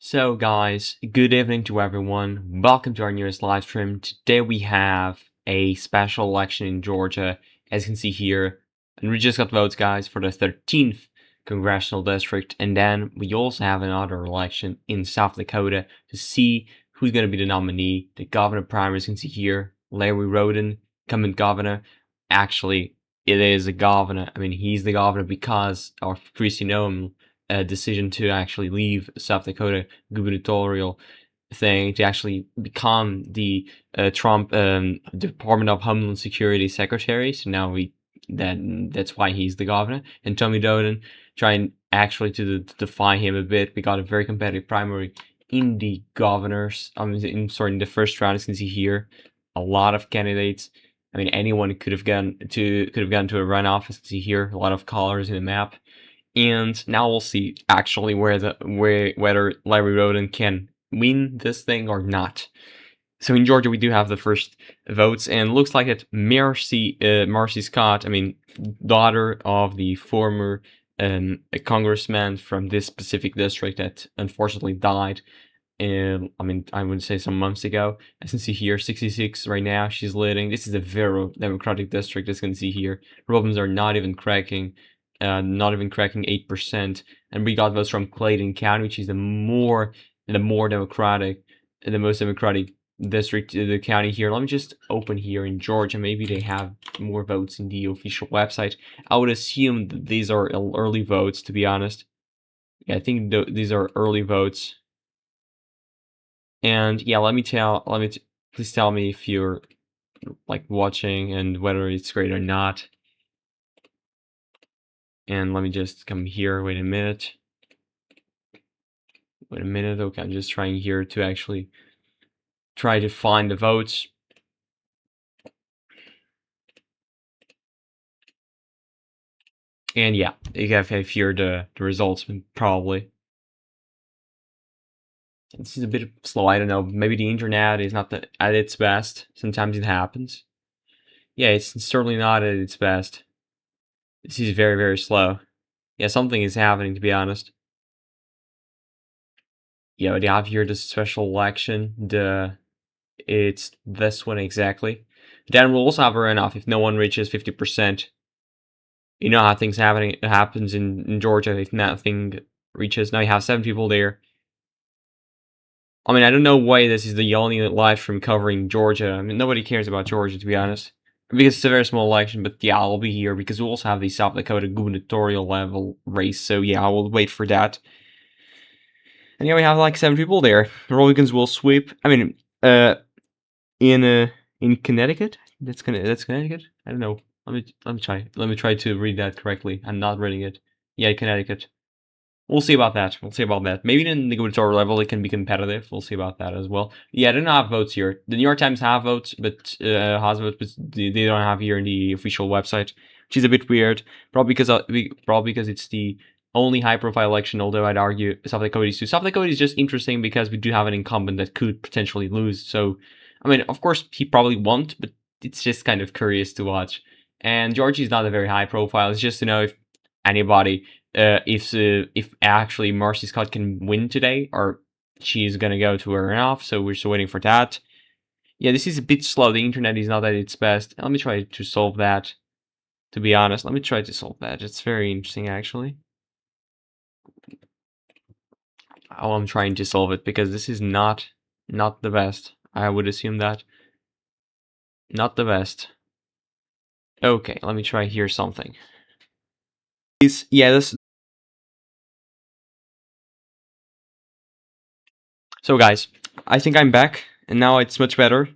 So guys, good evening to everyone. Welcome to our newest live stream. Today we have a special election in Georgia, as you can see here. And we just got votes, guys, for the 13th Congressional District. And then we also have another election in South Dakota to see who's going to be the nominee. The governor primaries, you can see here. Larry Rhoden, incumbent governor. Actually, it is a governor. I mean, he's the governor because our previously known decision to actually leave South Dakota gubernatorial thing to actually become the Trump Department of Homeland Security secretary. So now that's why he's the governor. And Toby Doeden trying actually to defy him a bit. We got a very competitive primary in the governors. In the first round. As you can see here, a lot of candidates. I mean, anyone could have gone to a runoff. As you can see here, a lot of colors in the map. And now we'll see actually whether Larry Rhoden can win this thing or not. So in Georgia we do have the first votes, and it looks like that Marcy Scott, I mean, daughter of the former congressman from this specific district that unfortunately died. I mean, I would say some months ago. As you can see here, 66 right now. She's leading. This is a very democratic district. As you can see here, Republicans are not even cracking 8%. And we got votes from Clayton County, which is the most democratic district, the county here. Let me just open here in Georgia. Maybe they have more votes in the official website. I would assume that these are early votes, to be honest. Yeah, I think these are early votes. And yeah, please tell me if you're like watching and whether it's great or not. And let me just come here. Wait a minute. Okay, I'm just trying here to actually try to find the votes. And yeah, you have here the results probably. This is a bit slow. I don't know. Maybe the internet is not at its best. Sometimes it happens. Yeah, it's certainly not at its best. This is very, very slow. Yeah, something is happening, to be honest. Yeah, but you have here the special election. It's this one exactly. Then we'll also have a runoff if no one reaches 50%. You know how things happens in Georgia if nothing reaches. Now you have 7 people there. I mean, I don't know why this is the only live stream covering Georgia. I mean, nobody cares about Georgia, to be honest. Because it's a very small election, but yeah, I'll be here because we also have the South Dakota gubernatorial level race. So yeah, I will wait for that. And yeah, we have like 7 people there. The Republicans will sweep. I mean, in Connecticut. That's Connecticut. I don't know. Let me try to read that correctly. I'm not reading it. Yeah, Connecticut. We'll see about that. Maybe in the gubernatorial level it can be competitive. We'll see about that as well. Yeah, they don't have votes here. The New York Times have votes, but has votes, but they don't have here in the official website, which is a bit weird. Probably because it's the only high-profile election. Although I'd argue South Dakota is too. South Dakota is just interesting because we do have an incumbent that could potentially lose. So, I mean, of course he probably won't, but it's just kind of curious to watch. And Georgia is not a very high profile. It's just to know if anybody. If actually Marcy Scott can win today, or she's gonna go to her runoff, so we're still waiting for that. Yeah, this is a bit slow. The internet is not at its best. Let me try to solve that. To be honest, let me try to solve that. It's very interesting, actually. Oh, I'm trying to solve it because this is not the best. I would assume that. Not the best. Okay, let me try here something. Yeah, this. So guys, I think I'm back, and now it's much better.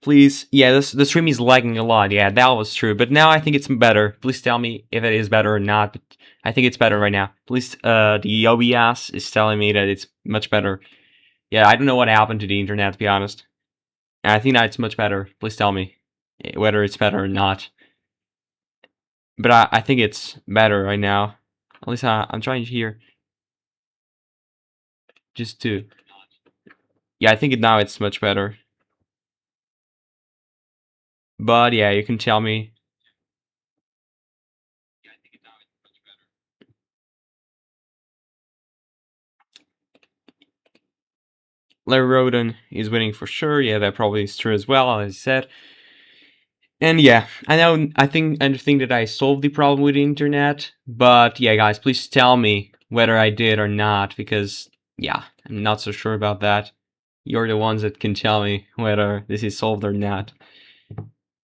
Please, yeah, the stream is lagging a lot. Yeah, that was true, but now I think it's better. Please tell me if it is better or not. But I think it's better right now. Please, the OBS is telling me that it's much better. Yeah, I don't know what happened to the internet, to be honest. I think that it's much better. Please tell me whether it's better or not. But I think it's better right now. At least I'm trying to hear. Just to. Yeah, I think now it's much better. But yeah, you can tell me. Larry Rhoden is winning for sure. Yeah, that probably is true as well, as I said. And yeah, I think that I solved the problem with the internet, but yeah, guys, please tell me whether I did or not, because yeah, I'm not so sure about that. You're the ones that can tell me whether this is solved or not.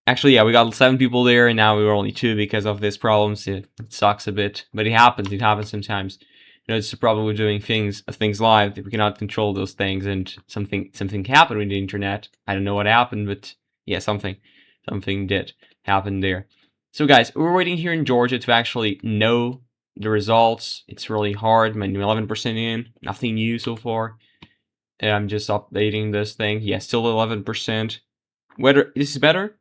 Actually, yeah, we got 7 people there, and now we were only 2 because of this problem. So it sucks a bit, but it happens. It happens sometimes. You know, it's the problem with doing things live, that we cannot control those things, and something happened with the internet. I don't know what happened, but yeah, something did happen there. So guys, we're waiting here in Georgia to actually know the results. It's really hard. I'm 11% in, nothing new so far. I'm just updating this thing. Yeah, still 11%. Whether this is better?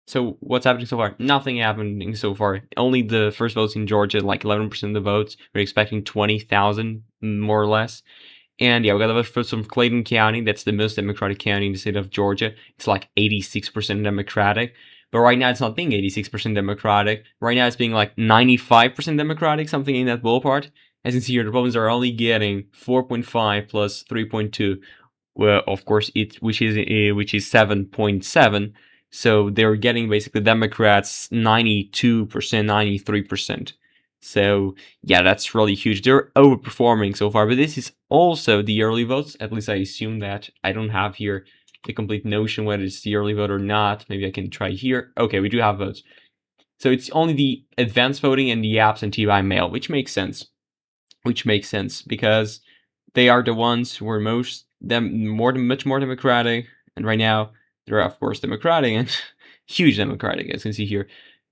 So what's happening so far? Nothing happening so far. Only the first votes in Georgia, like 11% of the votes. We're expecting 20,000, more or less. And yeah, we got the votes from Clayton County. That's the most Democratic county in the state of Georgia. It's like 86% Democratic. But right now it's not being 86% Democratic. Right now it's being like 95% Democratic, something in that ballpark. As you can see here, the Republicans are only getting 4.5 plus 3.2. Well, of course, which is 7.7. So they're getting basically Democrats 92%, 93%. So yeah, that's really huge. They're overperforming so far, but this is also the early votes. At least I assume that. I don't have here the complete notion whether it's the early vote or not. Maybe I can try here. Okay, we do have votes. So it's only the advance voting and the absentee by mail, which makes sense. Because they are the ones who are much more democratic, and right now they're of course democratic and huge democratic, as you can see here.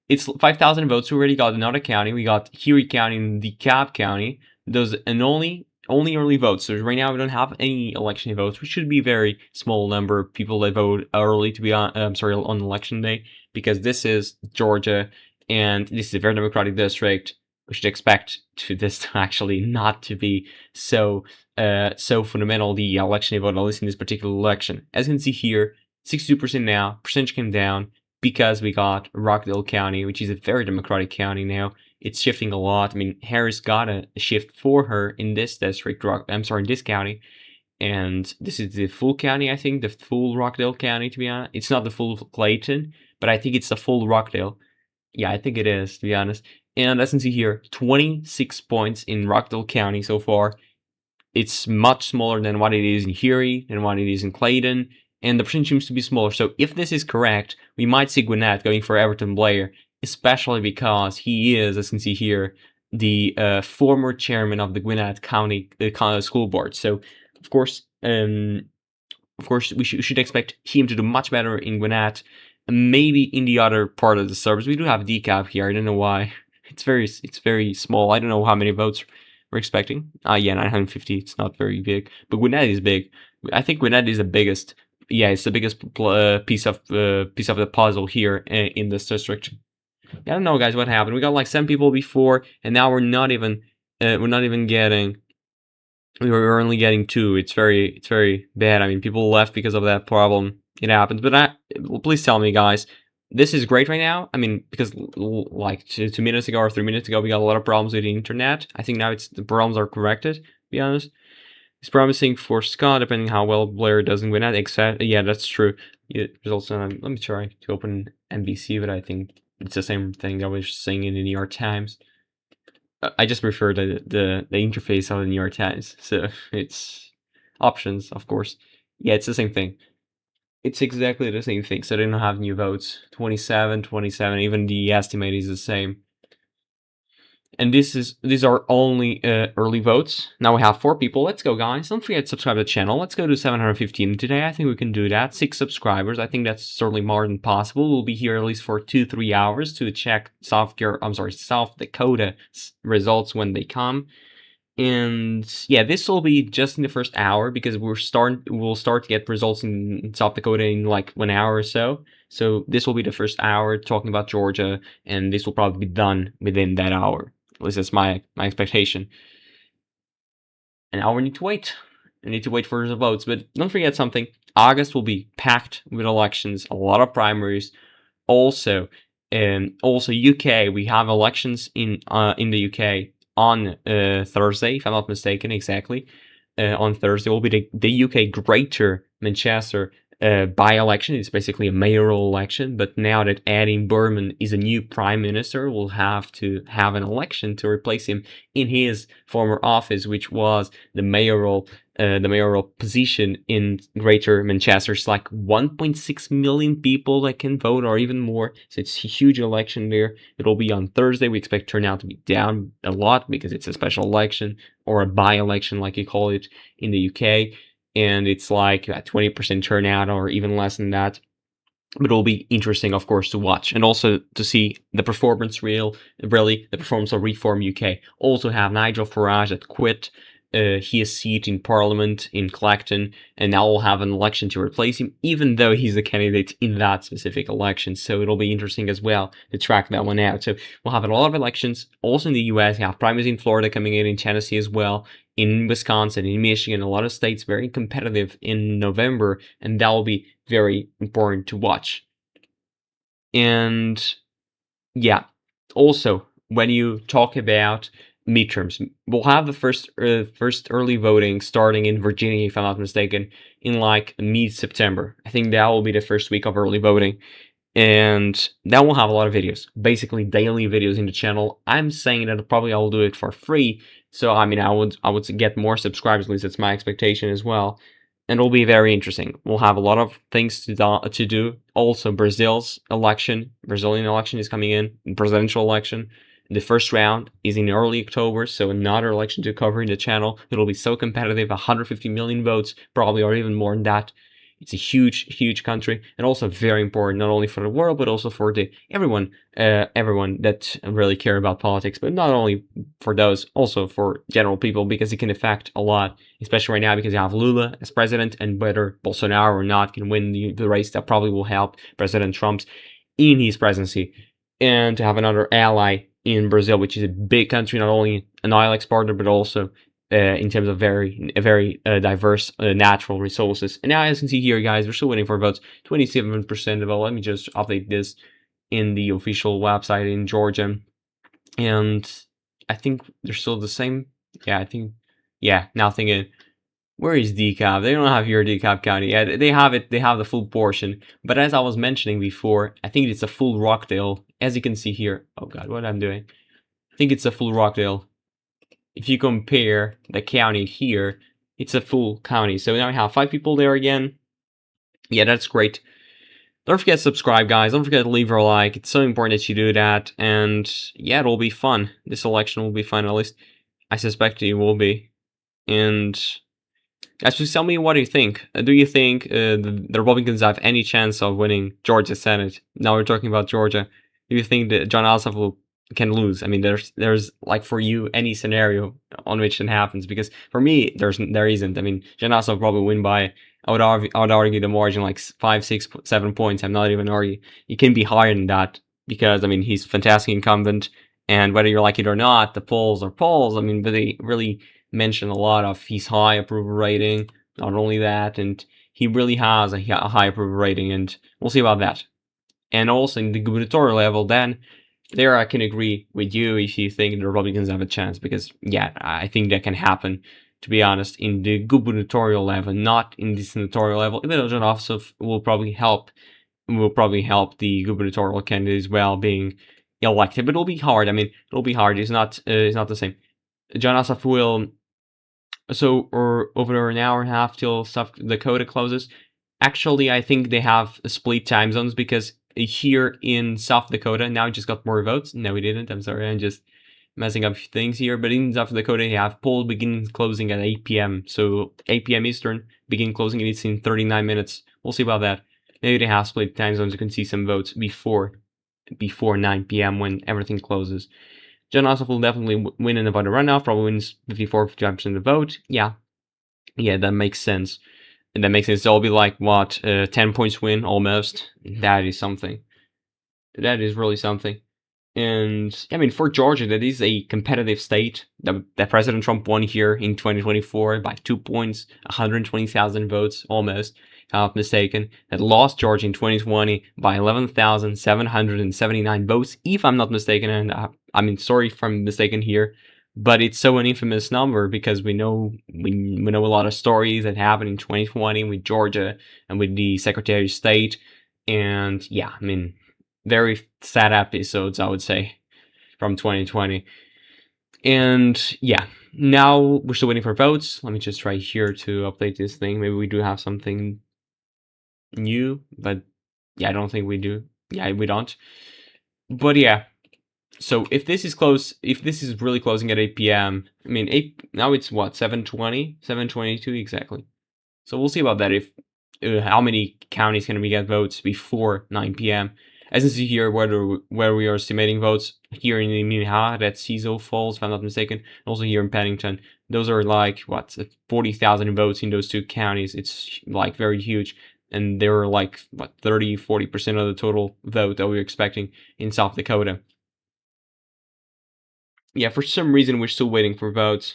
It's 5,000 votes. We already got another county. We got Erie County and DeKalb County. Those and only early votes. So right now we don't have any election votes, which should be a very small number of people that vote early to be on election day, because this is Georgia and this is a very democratic district. We should expect this to actually not to be so fundamental, the election vote, at least in this particular election. As you can see here, 62% now. Percentage came down because we got Rockdale County, which is a very democratic county now. It's shifting a lot. I mean, Harris got a shift for her in this district. In this county. And this is the full county, I think, the full Rockdale County, to be honest. It's not the full Clayton, but I think it's the full Rockdale. Yeah, I think it is, to be honest. And as you can see here, 26 points in Rockdale County so far. It's much smaller than what it is in Erie, than what it is in Clayton, and the percentage seems to be smaller. So if this is correct, we might see Gwinnett going for Everton Blair, especially because he is, as you can see here, the former chairman of the Gwinnett County School Board. So of course, we should expect him to do much better in Gwinnett, and maybe in the other part of the suburbs. We do have DeKalb here. I don't know why. It's very small. I don't know how many votes we're expecting. Yeah, 950. It's not very big, but Gwinnett is big. I think Gwinnett is the biggest. Yeah, it's the biggest piece of the puzzle here in this district. I don't know, guys, what happened. We got like 7 people before, and now we're not even getting. We're only getting 2. It's very bad. I mean, people left because of that problem. It happens, but please tell me, guys. This is great right now. I mean, because like 2 minutes ago or 3 minutes ago, we got a lot of problems with the internet. I think now the problems are corrected, to be honest. It's promising for Scott, depending how well Blair does in Gwinnett. Except, yeah, that's true. Results. Let me try to open NBC, but I think it's the same thing I was saying in the New York Times. I just prefer the interface of the New York Times. So it's options, of course. Yeah, it's the same thing. It's exactly the same thing. So they don't have new votes. 27, 27. Even the estimate is the same. And these are only early votes. Now we have 4 people. Let's go, guys. Don't forget to subscribe to the channel. Let's go to 715 today. I think we can do that. 6 subscribers. I think that's certainly more than possible. We'll be here at least for 2-3 hours to check South Dakota results when they come. And yeah, this will be just in the first hour, because we'll start to get results in South Dakota in like 1 hour or so. So this will be the first hour talking about Georgia, and this will probably be done within that hour. At least that's my expectation. And now we need to wait. I need to wait for the votes. But don't forget something. August will be packed with elections, a lot of primaries. Also UK. We have elections in the UK on Thursday, if I'm not mistaken, exactly. on Thursday will be the UK Greater Manchester by-election. It's basically a mayoral election, but now that Eddie Berman is a new prime minister, we'll have to have an election to replace him in his former office, which was the mayoral position in Greater Manchester. It's like 1.6 million people that can vote, or even more. So it's a huge election there. It'll be on Thursday. We expect turnout to be down a lot because it's a special election, or a by-election like you call it in the UK. And it's like a 20% turnout or even less than that. But it'll be interesting, of course, to watch, and also to see the performance the performance of Reform UK. Also have Nigel Farage that quit his seat in Parliament in Clayton, and now we'll have an election to replace him, even though he's a candidate in that specific election. So it'll be interesting as well to track that one out. So we'll have a lot of elections. Also in the US, we have primaries in Florida coming in Tennessee as well, in Wisconsin, in Michigan, a lot of states very competitive in November, and that will be very important to watch. And yeah, also when you talk about midterms, we'll have the first early voting starting in Virginia, if I'm not mistaken, in like mid-September. I think that will be the first week of early voting, and that will have a lot of videos, basically daily videos in the channel. I'm saying that probably I will do it for free, so I mean I would get more subscribers, at least that's my expectation as well. And it'll be very interesting. We'll have a lot of things to do. Also, Brazilian election is coming in, presidential election. The first round is in early October, so another election to cover in the channel. It'll be so competitive, 150 million votes, probably, or even more than that. It's a huge country, and also very important, not only for the world, but also for everyone that really care about politics, but not only for those, also for general people, because it can affect a lot, especially right now, because you have Lula as president, and whether Bolsonaro or not can win the race, that probably will help President Trump in his presidency. And to have another ally in Brazil, which is a big country, not only an oil exporter, but also in terms of very diverse natural resources. And now, as you can see here, guys, we're still waiting for votes. 27% of all. Let me just update this in the official website in Georgia, and I think they're still the same. Yeah, I think. Yeah, nothing in. Where is DeKalb? They don't have here DeKalb County. Yeah, they have it. They have the full portion. But as I was mentioning before, I think it's a full Rockdale. As you can see here. Oh God, what I'm doing? I think it's a full Rockdale. If you compare the county here, it's a full county. So now we have 5 people there again. Yeah, that's great. Don't forget to subscribe, guys. Don't forget to leave a like. It's so important that you do that. And yeah, it'll be fun. This election will be fun. At least I suspect it will be. And guys, just tell me, what do you think? Do you think the Republicans have any chance of winning Georgia Senate? Now we're talking about Georgia. Do you think that John Ossoff can lose? I mean, there's like, for you, any scenario on which it happens, because for me there isn't. I mean, John Ossoff will probably win by, I would argue the margin like 5, 6, 7 points. I'm not even arguing. It can be higher than that, because I mean, he's a fantastic incumbent, and whether you like it or not, the polls are polls. I mean, but they really mention a lot of his high approval rating. Not only that, and he really has a high approval rating, and we'll see about that. And also in the gubernatorial level, then there I can agree with you if you think the Republicans have a chance, because yeah, I think that can happen, to be honest, in the gubernatorial level, not in the senatorial level. Even though John Ossoff will probably help the gubernatorial candidate as well being elected, but it'll be hard. I mean, it'll be hard. It's not the same. John Ossoff will, or over an hour and a half till South Dakota closes. Actually, I think they have split time zones, because here in South Dakota, now we just got more votes. No, we didn't. I'm sorry. I'm just messing up things here. But in South Dakota, you have poll begin closing at 8 p.m. So 8 p.m. Eastern, begin closing, and it's in 39 minutes. We'll see about that. Maybe they have split time zones. You can see some votes before 9 p.m. when everything closes. John Ossoff will definitely win in the voter runoff. Probably wins 54-55% of the vote. Yeah, that makes sense. And that makes sense. It'll be like, what, 10 points win almost. That is something. That is really something. And I mean, for Georgia, that is a competitive state. That President Trump won here in 2024 by 2 points, 120,000 votes almost, if I'm not mistaken. That lost Georgia in 2020 by 11,779 votes, if I'm not mistaken. And I mean, sorry if I'm mistaken here, but it's so an infamous number because we know a lot of stories that happened in 2020 with Georgia and with the Secretary of State, and yeah, I mean, very sad episodes, I would say, from 2020. And yeah, now we're still waiting for votes. Let me just try here to update this thing. Maybe we do have something new, but yeah, I don't think we do. Yeah, we don't. But yeah, so if this is close, if this is really closing at 8 p.m., I mean, now it's what, 7:20, 7:22 exactly. So we'll see about that. If how many counties can we get votes before 9 p.m. As you see here, where we are estimating votes here in the Minnehaha, that Cecil Falls, if I'm not mistaken, and also here in Pennington, those are like what, 40,000 votes in those two counties. It's like very huge, and they were like what, 30-40% of the total vote that we were expecting in South Dakota. Yeah, for some reason we're still waiting for votes.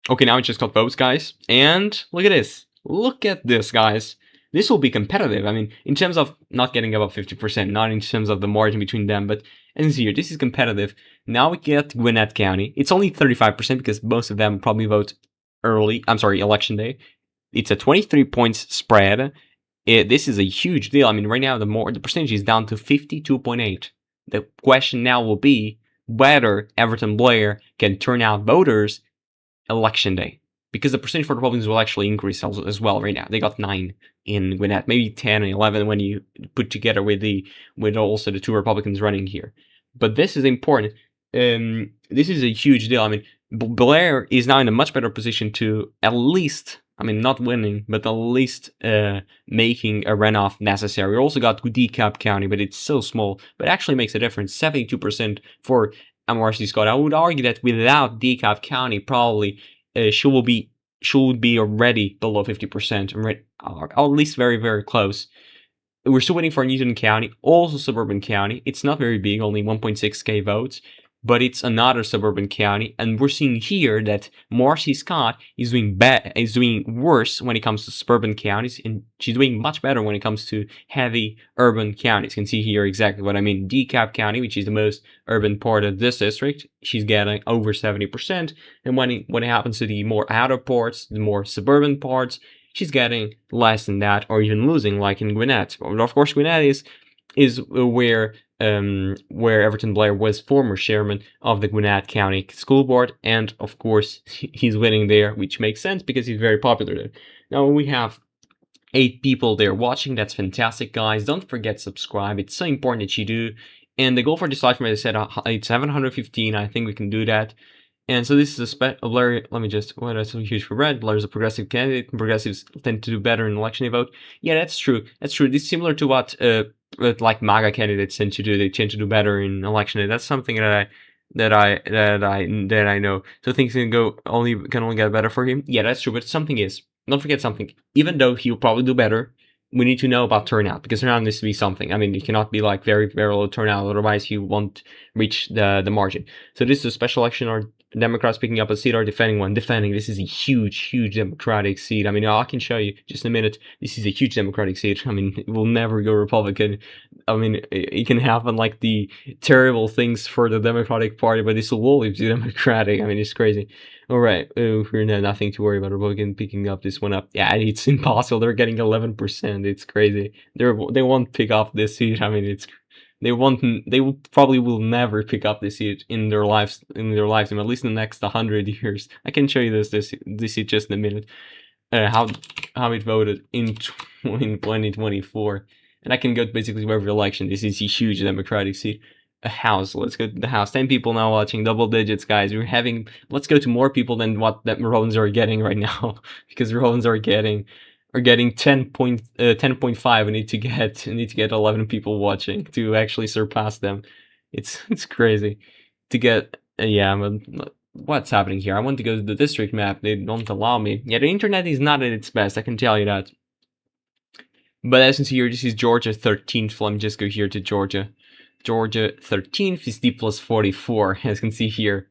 Okay, now it just got votes, guys. And look at this. Look at this, guys. This will be competitive. I mean, in terms of not getting above 50%, not in terms of the margin between them, but as you see here, this is competitive. Now we get Gwinnett County. It's only 35% because most of them probably vote election day. It's a 23 points spread. This is a huge deal. I mean, right now the percentage is down to 52.8. The question now will be whether Everton Blair can turn out voters election day, because the percentage for the Republicans will actually increase as well. Right now they got 9 in Gwinnett, maybe 10 and 11 when you put together with also the two Republicans running here. But this is important. This is a huge deal. I mean, Blair is now in a much better position to at least, I mean, not winning, but at least making a runoff necessary. We also got DeKalb County, but it's so small, but actually makes a difference. 72% for David Scott. I would argue that without DeKalb County, probably she would be already below 50%, or at least very, very close. We're still waiting for Newton County, also suburban county. It's not very big, only 1.6k votes, but it's another suburban county, and we're seeing here that Marcy Scott is doing worse when it comes to suburban counties, and she's doing much better when it comes to heavy urban counties. You can see here exactly what I mean. DeKalb County, which is the most urban part of this district, she's getting over 70%, and when it happens to the more outer parts, the more suburban parts, she's getting less than that, or even losing, like in Gwinnett. But of course, Gwinnett is where Everton Blair was former chairman of the Gwinnett County School Board, and of course he's winning there, which makes sense because he's very popular there. Now we have 8 people there watching. That's fantastic, guys. Don't forget to subscribe. It's so important that you do. And the goal for this live stream, as I said, it's 715. I think we can do that. And so this is Larry, let me just, what is so huge for red? Larry's a progressive candidate, and progressives tend to do better in election day vote. Yeah, that's true. That's true. This is similar to what like MAGA candidates tend to do. They tend to do better in election day. That's something that I know. So things can only get better for him. Yeah, that's true. But something is, don't forget something. Even though he'll probably do better, we need to know about turnout, because turnout needs to be something. I mean, it cannot be like very, very low turnout, otherwise you won't reach the margin. So this is a special election, or Democrats picking up a seat or defending one. Defending, this is a huge Democratic seat. I mean, I can show you just in a minute. This is a huge Democratic seat. I mean, it will never go Republican. I mean, it can happen like the terrible things for the Democratic Party, but this will always be Democratic. I mean, it's crazy. All right, we're nothing to worry about. Republican picking up this one up. Yeah, it's impossible. They're getting 11%. It's crazy. They won't pick up this seat. I mean, they probably will never pick up this seat in their lives, at least in the next 100 years. I can show you this seat just in a minute. How it voted in 2024, and I can go basically to every election. This is a huge Democratic seat. A house. Let's go to the house. 10 people now watching, double digits, guys. Let's go to more people than what the Republicans are getting right now, because Republicans are getting 10.5. We need to get 11 people watching to actually surpass them. It's crazy to get. What's happening here? I want to go to the district map. They don't allow me. Yeah, the internet is not at its best, I can tell you that. But as you can see here, this is Georgia 13th. Let me just go here to Georgia. Georgia 13th is D plus 44. As you can see here,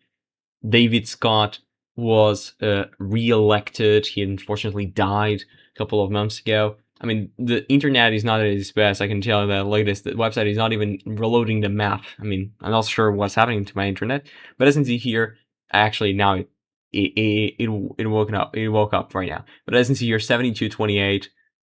David Scott was re-elected. He unfortunately died a couple of months ago. I mean, the internet is not at its best. I can tell you that latest. The website is not even reloading the map. I mean, I'm not sure what's happening to my internet, but as you can see here, actually now it woke up right now. But as you can see here, 72-28.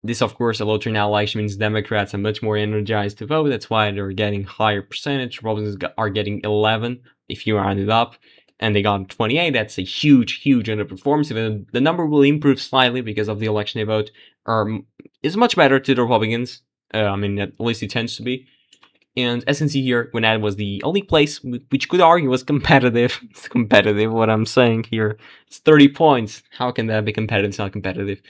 This, of course, a low turnout election means Democrats are much more energized to vote. That's why they're getting higher percentage. Republicans are getting 11 if you round it up, and they got 28. That's a huge underperformance. Even the number will improve slightly because of the election they vote is much better to the Republicans. I mean, at least it tends to be. And as you can see here, Gwinnett was the only place which could argue was competitive. It's competitive, what I'm saying here. It's 30 points. How can that be competitive? It's not competitive.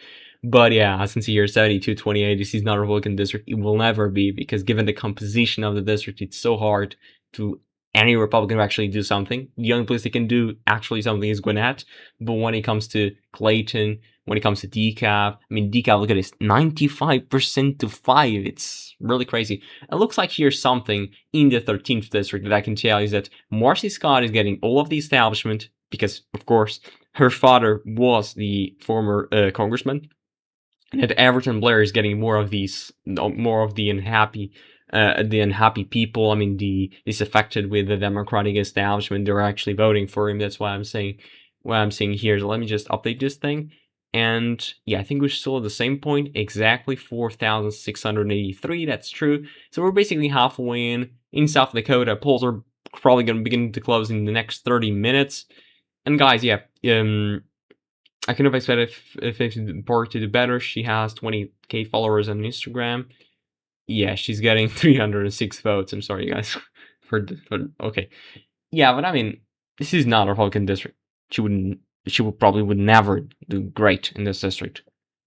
But yeah, as you can see here, 72-28. This is not a Republican district. It will never be, because given the composition of the district, it's so hard to any Republican to actually do something. The only place they can do actually something is Gwinnett. But when it comes to Clayton, when it comes to DeKalb, I mean, DeKalb, look at this, 95% to 5. It's really crazy. It looks like here's something in the 13th district that I can tell is that Marcy Scott is getting all of the establishment because, of course, her father was the former congressman, and that Everton Blair is getting more of the unhappy people. I mean, the disaffected with the Democratic establishment. They're actually voting for him. That's why I'm saying what I'm saying here. So let me just update this thing. And yeah, I think we're still at the same point, exactly 4,683. That's true. So we're basically halfway in South Dakota. Polls are probably going to begin to close in the next 30 minutes. And guys, yeah, I kind of expect if it's important to do better. She has 20k followers on Instagram. Yeah, she's getting 306 votes. I'm sorry, guys. Okay. Yeah, but I mean, this is not a Republican district. She would never do great in this district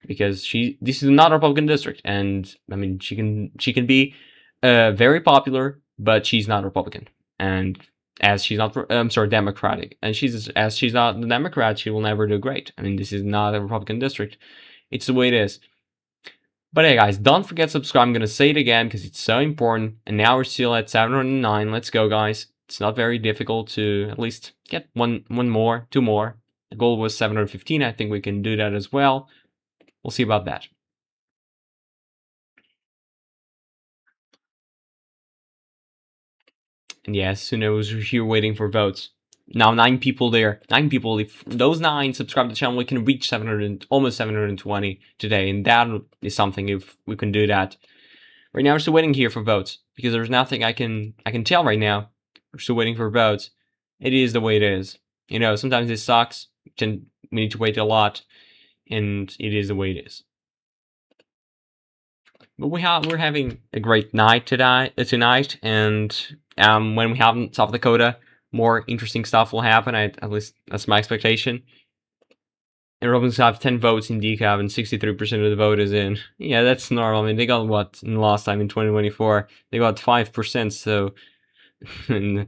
because this is not a Republican district, and I mean, she can be very popular, but she's not Republican, and as she's not, I'm sorry, Democratic, and she's not the Democrat, she will never do great. I mean, this is not a Republican district. It's the way it is. But hey guys, don't forget to subscribe. I'm gonna say it again because it's so important. And now we're still at 709. Let's go, guys. It's not very difficult to at least get one more, two more. The goal was 715. I think we can do that as well. We'll see about that. And yes, soon I was here waiting for votes. Now 9 people there. 9 people. If those 9 subscribe to the channel, we can reach 700, almost 720 today. And that is something if we can do that. Right now we're still waiting here for votes because there's nothing I can tell right now. We're still waiting for votes. It is the way it is. You know, sometimes it sucks. We need to wait a lot, and it is the way it is. But we're having a great night tonight, and when we have in South Dakota, more interesting stuff will happen. At least that's my expectation. And Republicans have 10 votes in DeKalb, and 63% of the vote is in. Yeah, that's normal. I mean, they got what in last time in 2024? They got 5%. So, and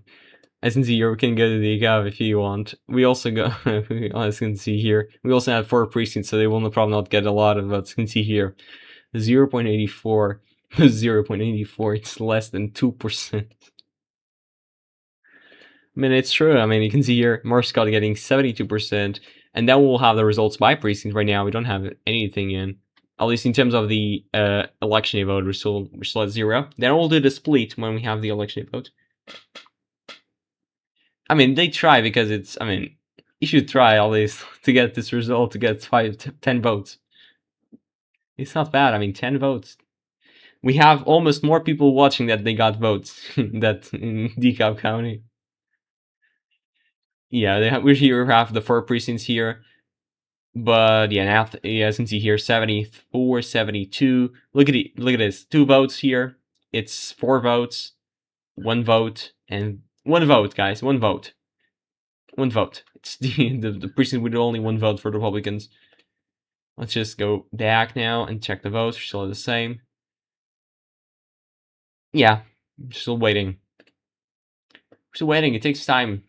as you can see here, we can go to DeKalb if you want. We also go, as you can see here, we also have 4 precincts, so they will probably not get a lot of votes. You can see here, 0.84, 0.84. It's less than 2%. I mean, it's true. I mean, you can see here, Marcy Scott getting 72%, and then we'll have the results by precinct. Right now, we don't have anything in. At least in terms of the election day vote, we're still at 0. Then we'll do the split when we have the election day vote. I mean, they try because it's. I mean, you should try at least to get this result, to get 10 votes. It's not bad. I mean, 10 votes. We have almost more people watching that they got votes that in DeKalb County. Yeah, we here have the 4 precincts here. But yeah, now as you can see here, 74, 72. Look at it. Look at this. 2 votes here. It's 4 votes, 1 vote, and 1 vote, guys. 1 vote. 1 vote. It's the precinct with only 1 vote for the Republicans. Let's just go back now and check the votes. We're still the same. Yeah, still waiting. We're still waiting. It takes time.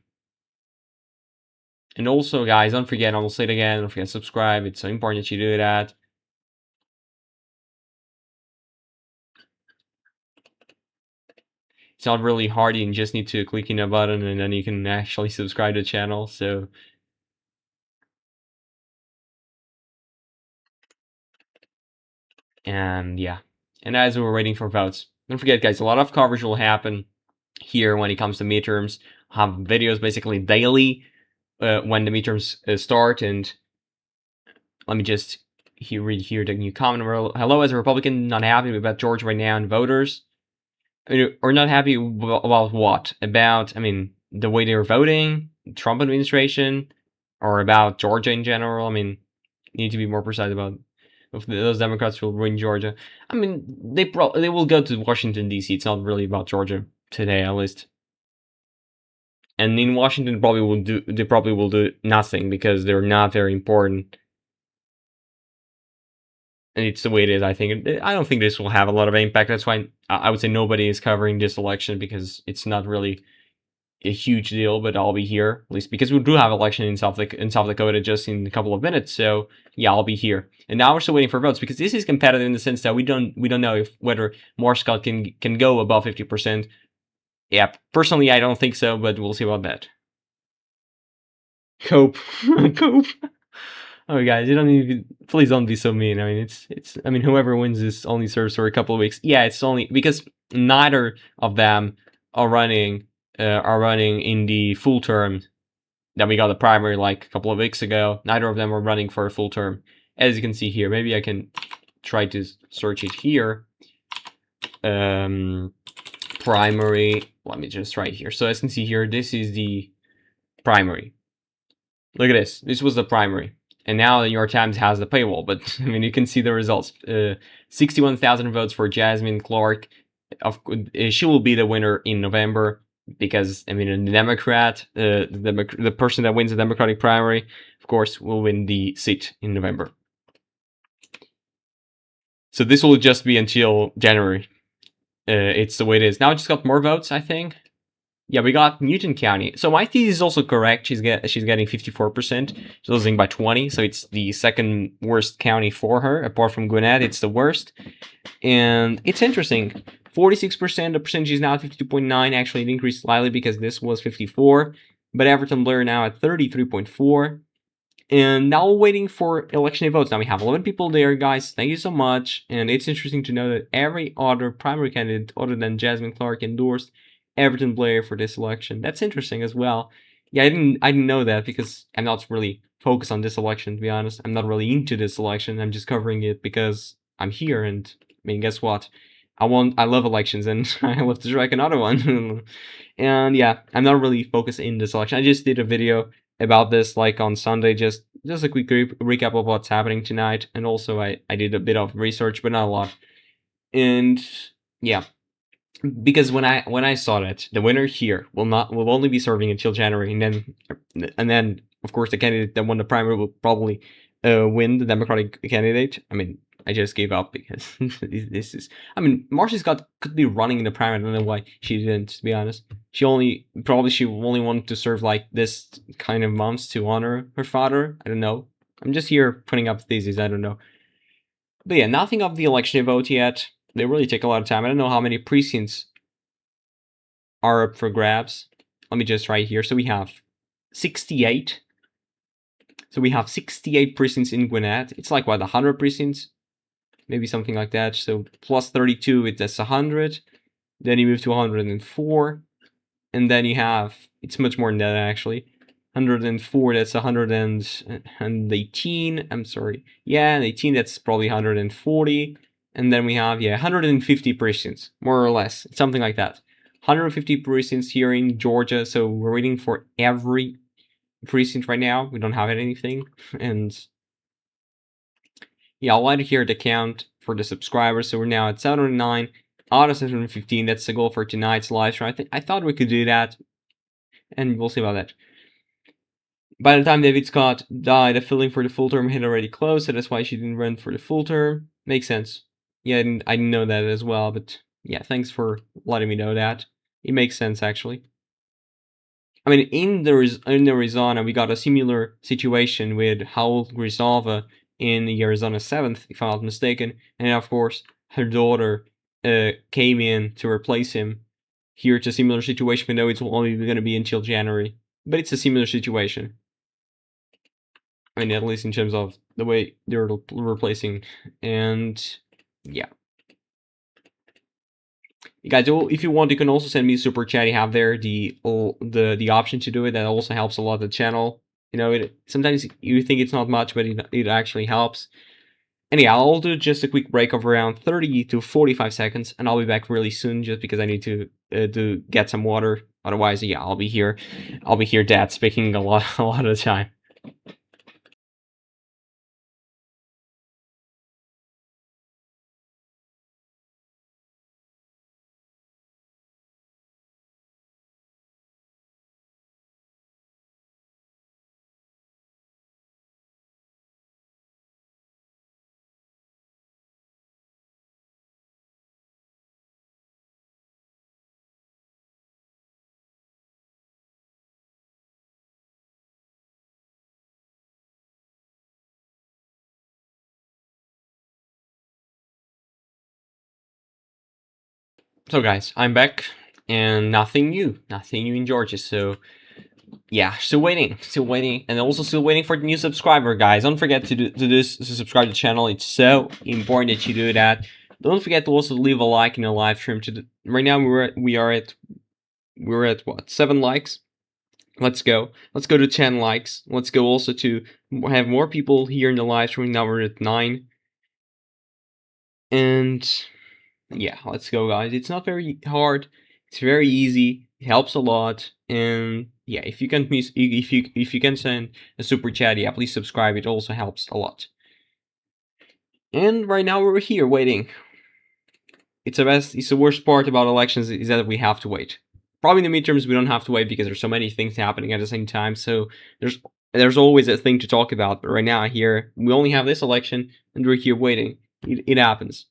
And also, guys, don't forget, I will say it again, don't forget to subscribe. It's so important that you do that. It's not really hard. You just need to click in a button and then you can actually subscribe to the channel. So And yeah, and as we're waiting for votes, don't forget, guys, a lot of coverage will happen here when it comes to midterms. I'll have videos basically daily when the midterms start. And let me just read here the new comment. Hello, as a Republican, not happy about Georgia right now and voters. I mean, or not happy about what? About, I mean, the way they're voting, Trump administration, or about Georgia in general? I mean, you need to be more precise about if those Democrats will win Georgia. I mean, they will go to Washington D.C. It's not really about Georgia today, at least. And in Washington, they probably will do nothing because they're not very important. And it's the way it is. I don't think this will have a lot of impact. That's why I would say nobody is covering this election, because it's not really a huge deal. But I'll be here, at least because we do have election in South Dakota just in a couple of minutes. So yeah, I'll be here. And now we're still waiting for votes, because this is competitive in the sense that we don't know whether Scott can go above 50%. Yeah, personally, I don't think so, but we'll see about that. Cope. Cope. Oh, guys, you don't need. Please don't be so mean. I mean, it's. I mean, whoever wins this only serves for a couple of weeks. Yeah, it's only because neither of them are running in the full term. That we got a primary like a couple of weeks ago. Neither of them are running for a full term, as you can see here. Maybe I can try to search it here. Primary. Let me just try it here. So as you can see here, this is the primary. Look at this. This was the primary. And now the New York Times has the paywall, but I mean, you can see the results. 61,000 votes for Jasmine Clark. She will be the winner in November, because I mean, the Democrat, the person that wins the Democratic primary, of course, will win the seat in November. So this will just be until January. It's the way it is. Now I just got more votes, I think. Yeah, we got Newton County. So my thesis is also correct. She's getting 54%. She's losing by 20, so it's the second worst county for her. Apart from Gwinnett, it's the worst. And it's interesting. 46%, the percentage is now at 52.9. Actually, it increased slightly because this was 54. But Everton Blair now at 33.4. And now we're waiting for election votes. Now we have 11 people there, guys. Thank you so much. And it's interesting to know that every other primary candidate other than Jasmine Clark endorsed Everton Blair for this election. That's interesting as well. Yeah, I didn't know that, because I'm not really focused on this election, to be honest. I'm not really into this election. I'm just covering it because I'm here, and I mean, guess what? I love elections, and I love to strike another one. And yeah, I'm not really focused in this election. I just did a video about this like on Sunday, just a quick recap of what's happening tonight, and also I did a bit of research, but not a lot. And yeah, because when I saw that the winner here will only be serving until January, and then of course the candidate that won the primary will probably win, the Democratic candidate. I mean, I just gave up, because this is. I mean, Marcy Scott could be running in the primary. I don't know why she didn't, to be honest. She only wanted to serve like this kind of months to honor her father. I don't know. I'm just here putting up theses. I don't know. But yeah, nothing of the election vote yet. They really take a lot of time. I don't know how many precincts are up for grabs. Let me just write here. So we have 68. So we have 68 precincts in Gwinnett. It's like, what, 100 precincts? Maybe something like that. So plus 32, that's 100. Then you move to 104. And then you have, it's much more than that actually. 104, that's 118. I'm sorry. Yeah, and 18, that's probably 140. And then we have, 150 precincts, more or less. Something like that. 150 precincts here in Georgia. So we're waiting for every precinct right now. We don't have anything. And yeah, I'll add here the count for the subscribers. So we're now at 709 out of 715. That's the goal for tonight's live stream. I thought we could do that, and we'll see about that. By the time David Scott died, the filling for the full term had already closed, so that's why she didn't run for the full term. Makes sense. Yeah, I didn't know that as well, but yeah, thanks for letting me know that. It makes sense, actually. I mean, in Arizona, we got a similar situation with Howell Grisalva in the Arizona 7th, if I'm not mistaken, and of course, her daughter came in to replace him. Here it's a similar situation, but no, it's only going to be until January. But it's a similar situation. I mean, at least in terms of the way they're replacing. And yeah. You guys, if you want, you can also send me a super chat. You have there the option to do it. That also helps a lot the channel. You know, sometimes you think it's not much, but it actually helps. And yeah, I'll do just a quick break of around 30 to 45 seconds, and I'll be back really soon just because I need to get some water. Otherwise, yeah, I'll be here. I'll be here, Dad, speaking a lot of the time. So guys, I'm back, and nothing new in Georgia. So yeah, still waiting, and also still waiting for the new subscriber, guys. Don't forget to subscribe to the channel. It's so important that you do that. Don't forget to also leave a like in the live stream. Right now we're at what, 7 likes. Let's go to 10 likes. Let's go also to have more people here in the live stream. Now we're at 9, and yeah, let's go, guys. It's not very hard. It's very easy. It helps a lot. And yeah, if you can send a super chat, yeah, please subscribe. It also helps a lot. And right now we're here waiting. It's the worst part about elections is that we have to wait. Probably in the midterms we don't have to wait because there's so many things happening at the same time. So there's always a thing to talk about. But right now here we only have this election and we're here waiting. It happens.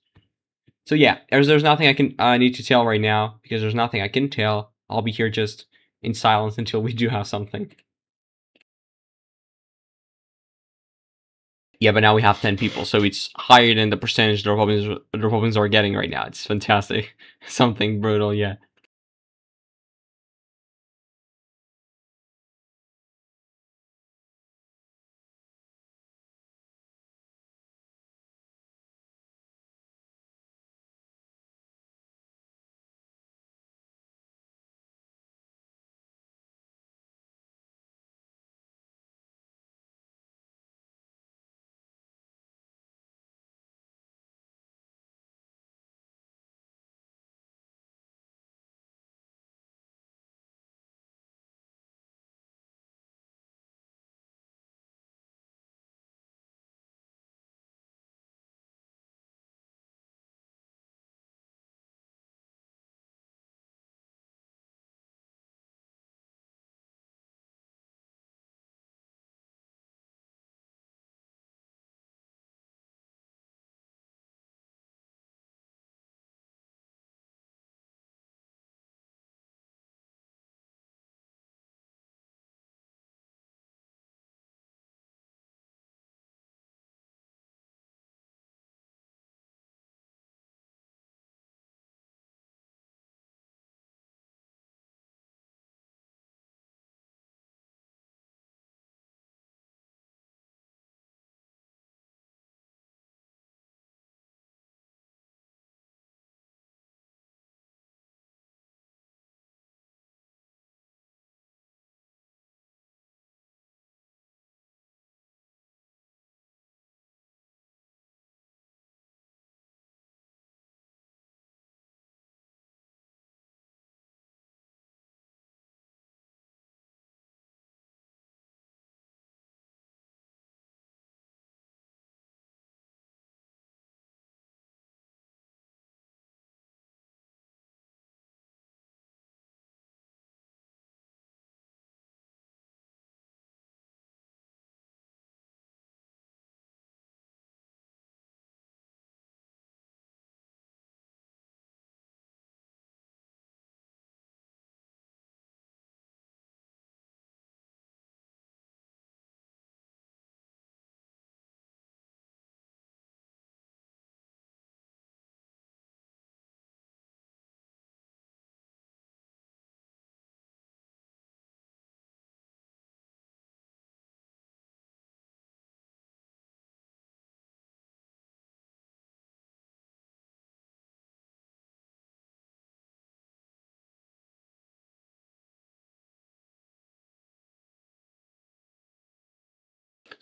So yeah, there's nothing I need to tell right now because there's nothing I can tell. I'll be here just in silence until we do have something. Yeah, but now we have 10 people, so it's higher than the percentage the Republicans are getting right now. It's fantastic. Something brutal, yeah.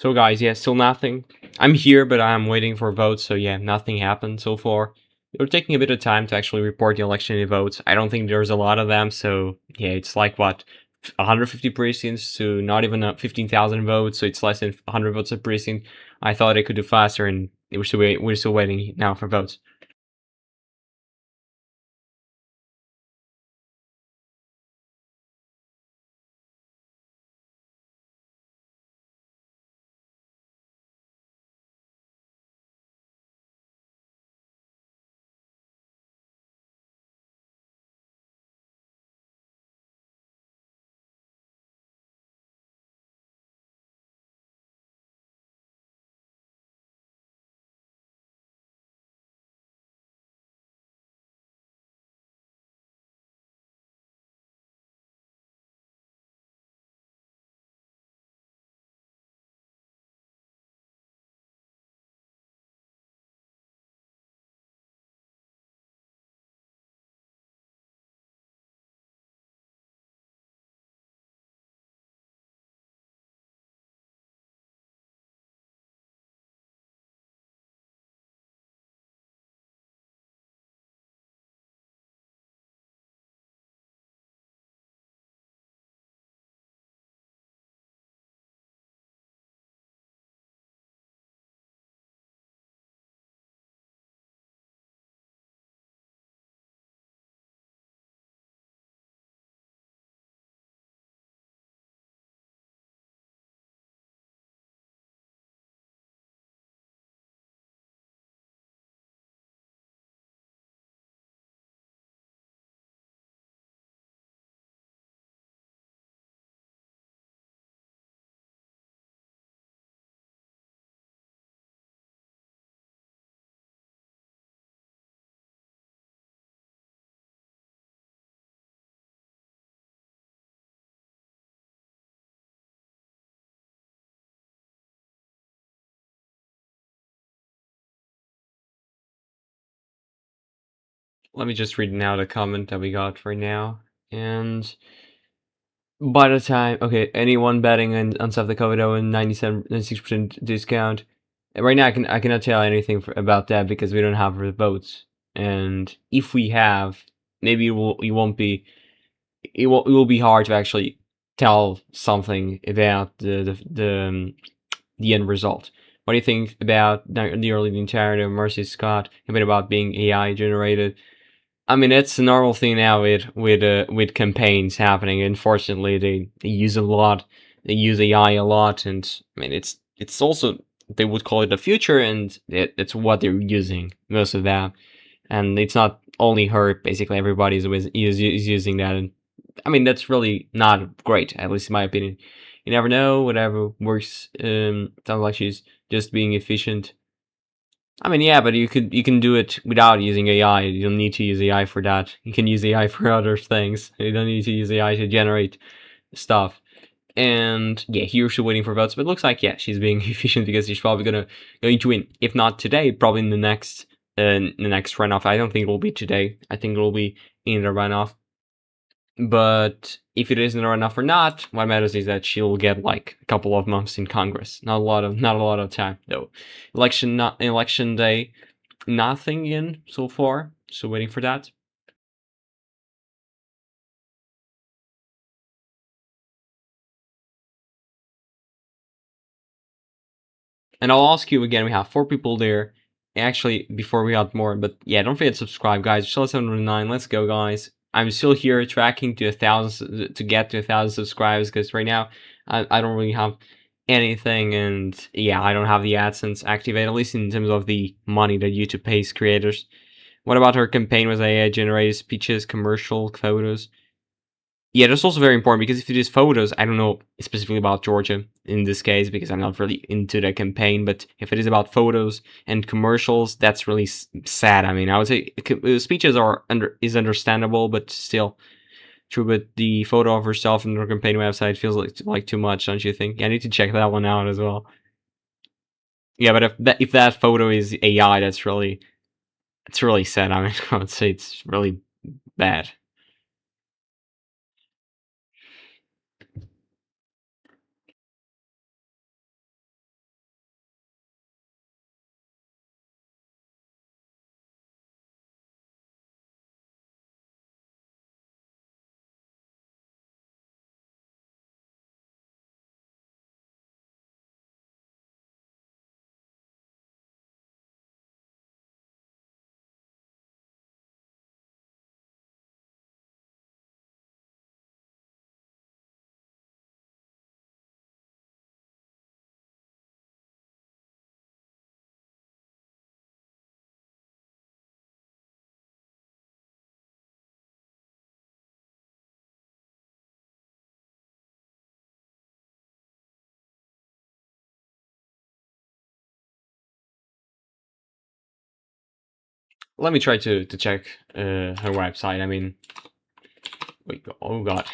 So guys, yeah, still nothing. I'm here, but I'm waiting for votes, so yeah, nothing happened so far. They're taking a bit of time to actually report the election votes. I don't think there's a lot of them, so yeah, it's like what, 150 precincts to not even 15,000 votes, so it's less than 100 votes a precinct. I thought they could do faster, and we're still waiting now for votes. Let me just read now the comment that we got right now, and by the time, okay, anyone betting on South Dakota Doeden 96% discount. Right now, I cannot tell anything about that because we don't have the votes. And if we have, maybe it will be hard to actually tell something about the end result. What do you think about the early entirety of Mercy Scott? A bit about being AI generated. I mean, it's a normal thing now with campaigns happening. Unfortunately, they use a lot. They use AI a lot, and I mean, it's also, they would call it the future, and it's what they're using most of that. And it's not only her. Basically, everybody is using that, and I mean, that's really not great. At least in my opinion. You never know. Whatever works. Sounds like she's just being efficient. I mean, yeah, but you can do it without using AI. You don't need to use AI for that. You can use AI for other things. You don't need to use AI to generate stuff. And yeah, here's still waiting for votes, but it looks like, yeah, she's being efficient because she's probably going to win. If not today, probably in the next runoff. I don't think it will be today. I think it will be in the runoff. But if it isn't runoff or not, what matters is that she'll get like a couple of months in Congress. Not a lot of time though. Election day, nothing in so far. So waiting for that. And I'll ask you again. We have 4 people there. Actually, before we got more, but yeah, don't forget to subscribe, guys. We're still at 709. Let's go, guys. I'm still here tracking to 1,000 to get to 1,000 subscribers because right now I don't really have anything, and yeah, I don't have the AdSense activated, at least in terms of the money that YouTube pays creators. What about her campaign with AI generated speeches, commercial photos? Yeah, that's also very important because if it is photos, I don't know specifically about Georgia in this case because I'm not really into the campaign. But if it is about photos and commercials, that's really sad. I mean, I would say speeches is understandable, but still true. But the photo of herself in her campaign website feels like too much, don't you think? Yeah, I need to check that one out as well. Yeah, but if that photo is AI, it's really sad. I mean, I would say it's really bad. let me try to check her website. I mean, wait, oh god,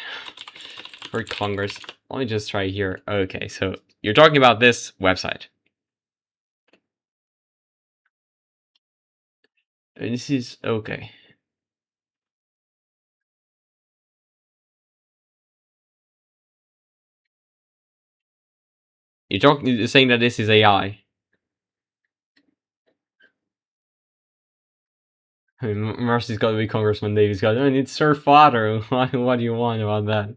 for Congress. Let me just try here. Okay, so you're talking about this website. This is okay. You're saying that this is AI. I mean, Mercy's got to be Congressman David Scott. I mean, it's her father. What do you want about that?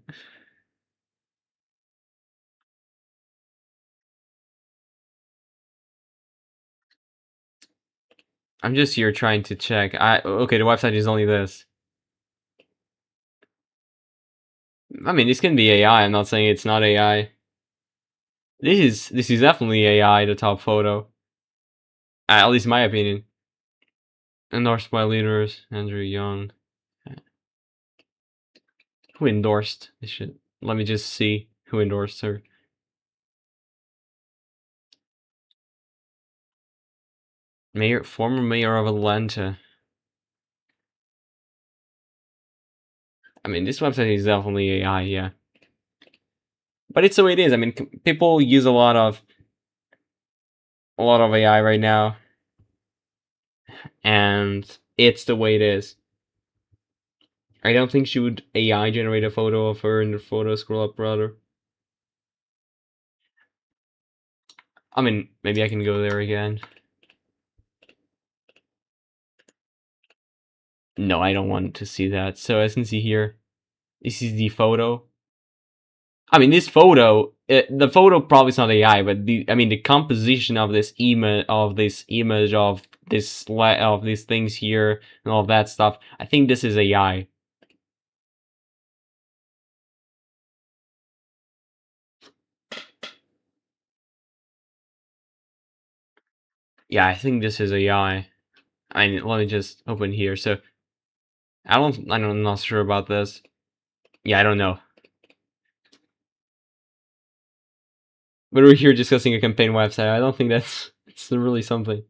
I'm just here trying to check. Okay, the website is only this. I mean, this can be AI. I'm not saying it's not AI. This is definitely AI. The top photo, at least in my opinion. Endorsed by leaders, Andrew Young. Who endorsed this shit? Let me just see who endorsed her. Former mayor of Atlanta. I mean, this website is definitely AI, yeah. But it's the way it is. I mean, people use a lot of AI right now, and it's the way it is. I don't think she would AI generate a photo of her in the photo scroll up brother. I mean, maybe I can go there again. No, I don't want to see that. So as you can see here, this is the photo. I mean, this photo, the photo probably is not AI, but the composition of this image, of these things here, and all that stuff. I think this is AI. Yeah, I think this is AI. I mean, let me just open here. So I'm not sure about this. Yeah, I don't know. But we're here discussing a campaign website. I don't think it's really something.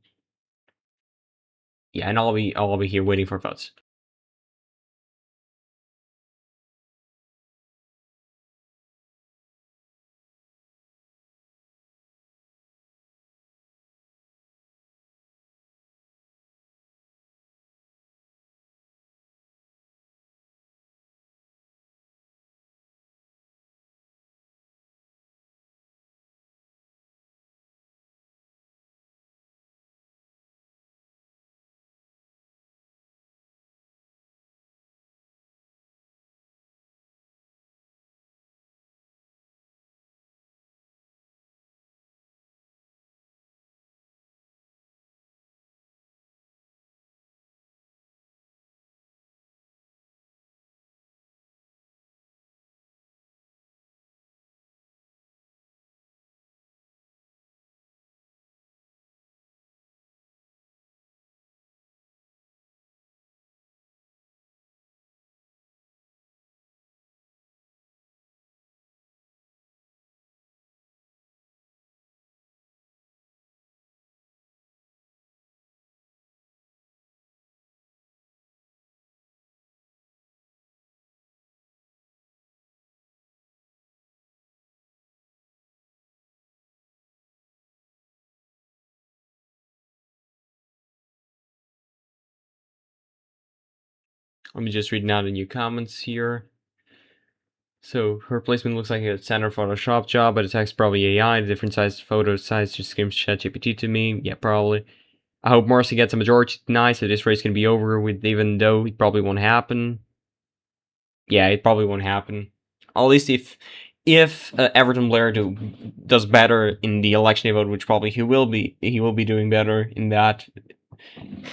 Yeah, and I'll be here waiting for votes. Let me just read now the new comments here. So her placement looks like a standard Photoshop job, but the text probably AI. The different size photo size just screams ChatGPT to me. Yeah, probably. I hope Marcy gets a majority tonight, so this race can be over with, even though it probably won't happen. Yeah, it probably won't happen. At least if Everton Blair does better in the election vote, which probably he will be doing better in that.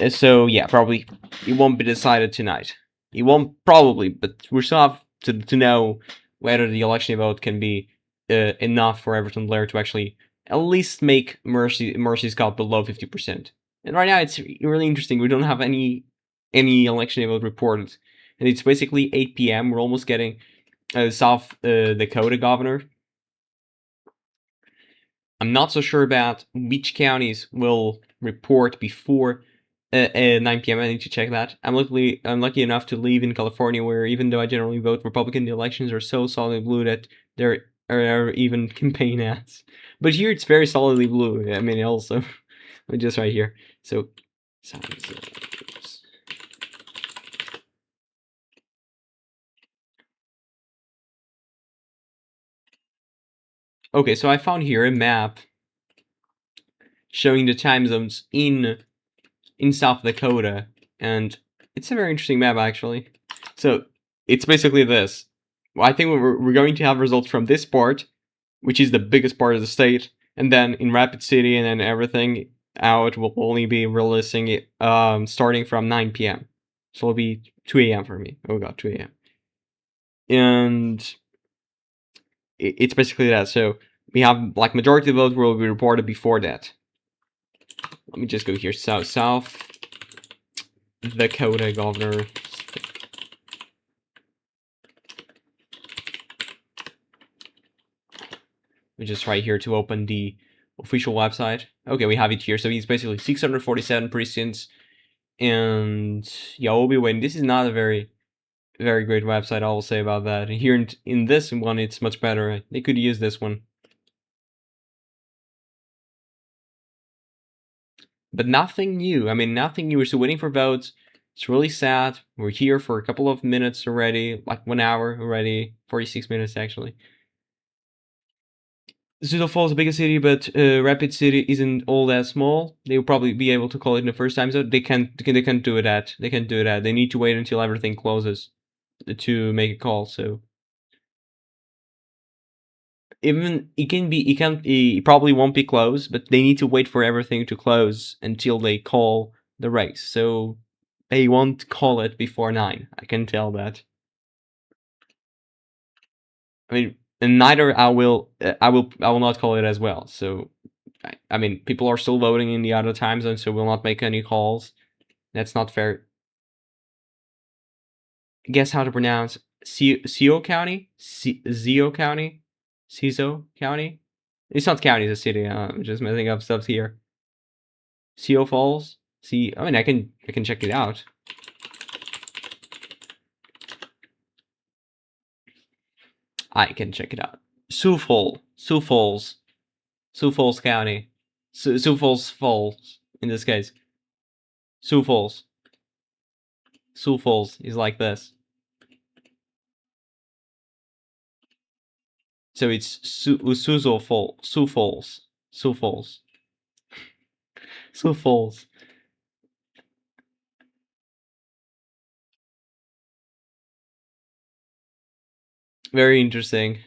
So yeah, probably it won't be decided tonight. It won't probably, but we still have to know whether the election vote can be enough for Everton Blair to actually at least make Mercy Scott below 50%. And right now it's really interesting. We don't have any election vote reported, and it's basically 8 p.m. We're almost getting South Dakota governor. I'm not so sure about which counties will report before 9 p.m. I need to check that. I'm lucky enough to live in California, where even though I generally vote Republican, the elections are so solidly blue that there are even campaign ads. But here it's very solidly blue. I mean, also, just right here. So, okay, so I found here a map showing the time zones in South Dakota, and it's a very interesting map actually. So it's basically this. I think we're going to have results from this part, which is the biggest part of the state, and then in Rapid City and then everything out will only be releasing it starting from 9 p.m. So it'll be 2 a.m. for me. Oh god, 2 a.m. And it's basically that. So we have like majority of votes will be reported before that. Let me just go here. South Dakota Governor. We just right here to open the official website. Okay, we have it here. So it's basically 647 precincts, and yeah, we'll be waiting. This is not a very great website, I will say about that. And here in this one, it's much better. They could use this one. But nothing new. I mean, nothing new. We're still waiting for votes. It's really sad. We're here for a couple of minutes already, like 1 hour already, 46 minutes actually. Sioux Falls is the biggest city, but Rapid City isn't all that small. They will probably be able to call it in the first time, so they can't do that. They can't do that. They need to wait until everything closes to make a call. So even it probably won't be closed, but they need to wait for everything to close until they call the race. So they won't call it before 9. I can tell that. I mean, and neither I will not call it as well. So I mean, people are still voting in the other time zone, so we'll not make any calls. That's not fair. Guess how to pronounce Seo County? Zeo County? Ciso County? It's not county, it's a city. I'm just messing up stuff here. Sioux Falls? I mean, I can check it out. I can check it out. Sioux Falls County. Sioux Falls, in this case. Sioux Falls is like this. So it's Sioux Falls. Very interesting.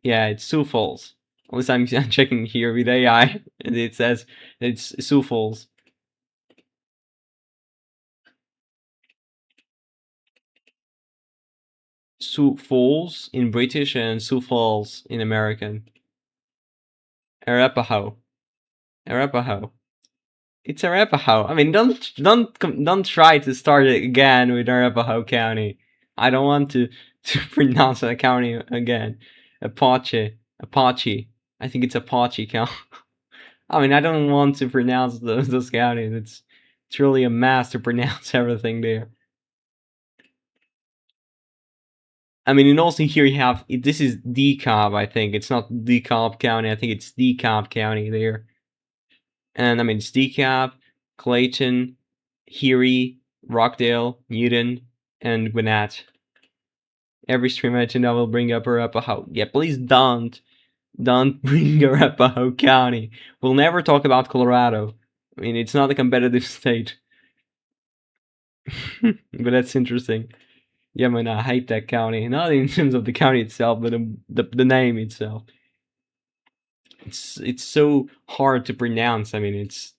Yeah, it's Sioux Falls. At least I'm checking here with AI, and it says it's Sioux Falls. Sioux Falls in British and Sioux Falls in American. Arapahoe. It's Arapahoe. I mean, don't try to start it again with Arapahoe County. I don't want to pronounce that county again. Apache. I think it's Apache County. I mean, I don't want to pronounce those counties. It's really a mess to pronounce everything there. I mean, and also here you have, this is DeKalb, I think. It's not DeKalb County. I think it's DeKalb County there. And I mean, it's DeKalb, Clayton, Erie, Rockdale, Newton, and Gwinnett. Every stream I mentioned, I will bring up Arapahoe. Yeah, please don't bring Arapahoe County. We'll never talk about Colorado. I mean, it's not a competitive state. But that's interesting. Yeah, man, I hate that county. Not in terms of the county itself, but the name itself. It's so hard to pronounce. I mean, it's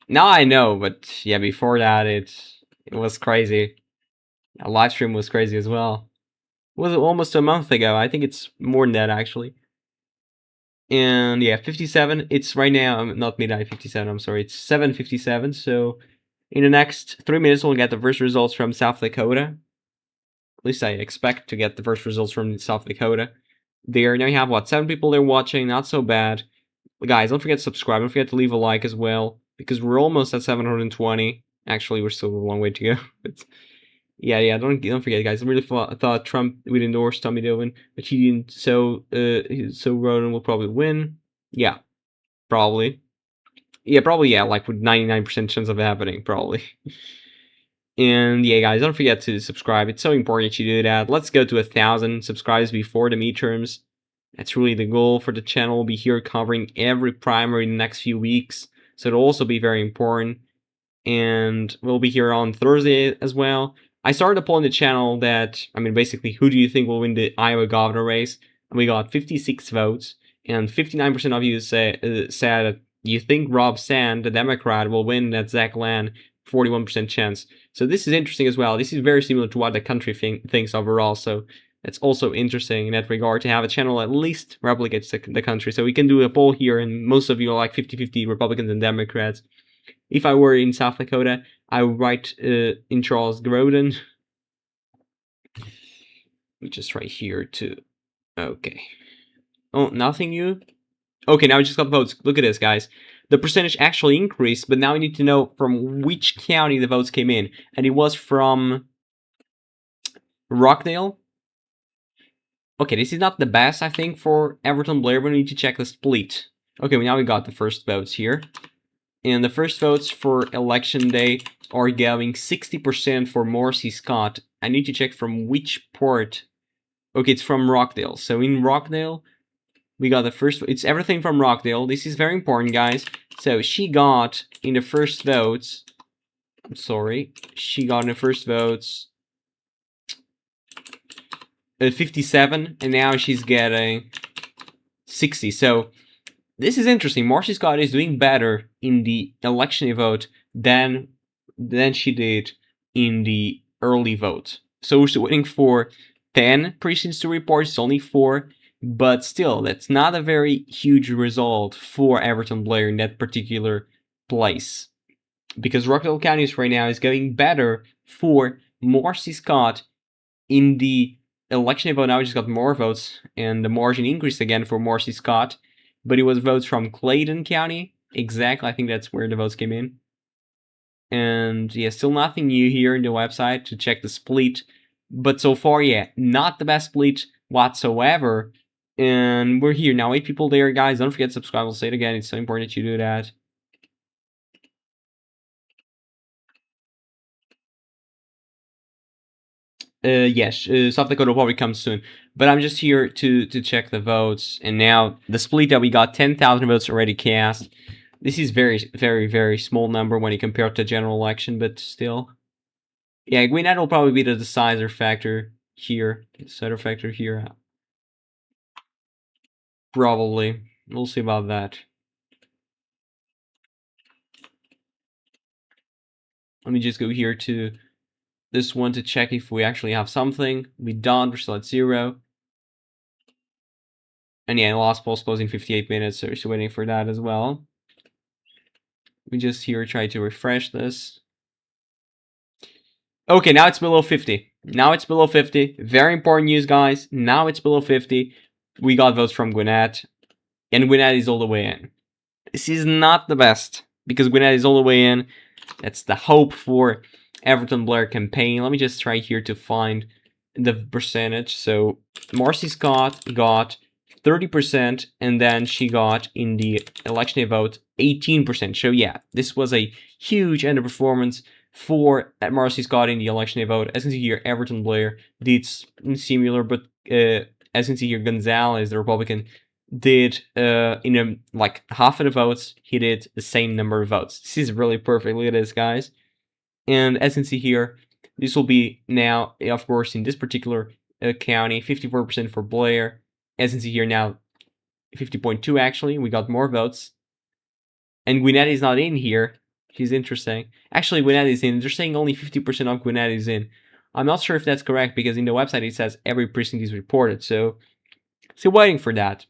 now I know, but yeah, before that it was crazy. A live stream was crazy as well. It was almost a month ago. I think it's more than that actually. And yeah, 57. It's right now, not midnight 57. I'm sorry. It's 7:57. So in the next 3 minutes, we'll get the first results from South Dakota. At least I expect to get the first results from South Dakota. There, now you have, what, 7 people there watching, not so bad. Guys, don't forget to subscribe, don't forget to leave a like as well. because we're almost at 720. Actually, we're still a long way to go. But yeah, don't forget, guys. I really thought Trump would endorse Toby Doeden, but he didn't. So Rhoden will probably win. Yeah, probably. Yeah, probably. Yeah, like with 99% chance of it happening, probably. And yeah, guys, don't forget to subscribe. It's so important that you do that. Let's go to 1,000 subscribers before the midterms. That's really the goal for the channel. We'll be here covering every primary in the next few weeks, so it'll also be very important. And we'll be here on Thursday as well. I started a poll on the channel that, I mean, basically, who do you think will win the Iowa governor race? And we got 56 votes, and 59% of you said that you think Rob Sand, the Democrat, will win that Zach Land, 41% chance. So this is interesting as well. This is very similar to what the country thinks overall, so it's also interesting in that regard to have a channel at least replicates the country. So we can do a poll here, and most of you are like 50-50 Republicans and Democrats. If I were in South Dakota, I would write in Charles Grodin. We just write here to... Okay. Oh, nothing new? Okay, now we just got votes. Look at this, guys. The percentage actually increased, but now we need to know from which county the votes came in. And it was from Rockdale. Okay, this is not the best, I think, for Everton Blair, but we need to check the split. Okay, now we got the first votes here. And the first votes for election day are going 60% for Morrissey Scott. I need to check from which port. Okay, it's from Rockdale. So in Rockdale, we got the first. It's everything from Rockdale. This is very important, guys. So she got in the first votes. I'm sorry. She got in the first votes 57, and now she's getting 60. So this is interesting. Morrissey Scott is doing better in the election vote than she did in the early vote. So we're still waiting for 10 precincts to report. It's only 4, but still, that's not a very huge result for Everton Blair in that particular place. Because Rockdale County right now is going better for Morrissey Scott in the election vote. Now we just got more votes, and the margin increased again for Morrissey Scott. But it was votes from Clayton County. Exactly, I think that's where the votes came in. And yeah, still nothing new here in the website to check the split. But so far, yeah, not the best split whatsoever. And we're here now, 8 people there, guys. Don't forget to subscribe. I'll say it again. It's so important that you do that. Yes, South Dakota probably comes soon. But I'm just here to check the votes. And now the split that we got, 10,000 votes already cast. This is very small number when you compare it to general election, but still. Yeah, Gwinnett will probably be the decider factor here. Decider factor here. Probably. We'll see about that. Let me just go here to this one to check if we actually have something. We don't. We're still at 0. And yeah, last poll's closing 58 minutes, so we're still waiting for that as well. We just here try to refresh this. Okay, now it's below 50. Now it's below 50. Very important news, guys. Now it's below 50. We got votes from Gwinnett. And Gwinnett is all the way in. This is not the best, because Gwinnett is all the way in. That's the hope for Everton Blair campaign. Let me just try here to find the percentage. So Morrissey Scott got 30%, and then she got in the election vote 18%. So yeah, this was a huge underperformance for Morrissey Scott in the election vote. As you can see here, Everton Blair did similar, but as you can see here, Gonzalez, the Republican, did in like half of the votes, he did the same number of votes. This is really perfect. Look at this, guys. And as you can see here, this will be now, of course, in this particular county, 54% for Blair. As you can see here now, 50.2 actually. We got more votes. And Gwinnett is not in here. She's interesting. Actually, Gwinnett is in. They're saying only 50% of Gwinnett is in. I'm not sure if that's correct, because in the website it says every precinct is reported. So, still waiting for that.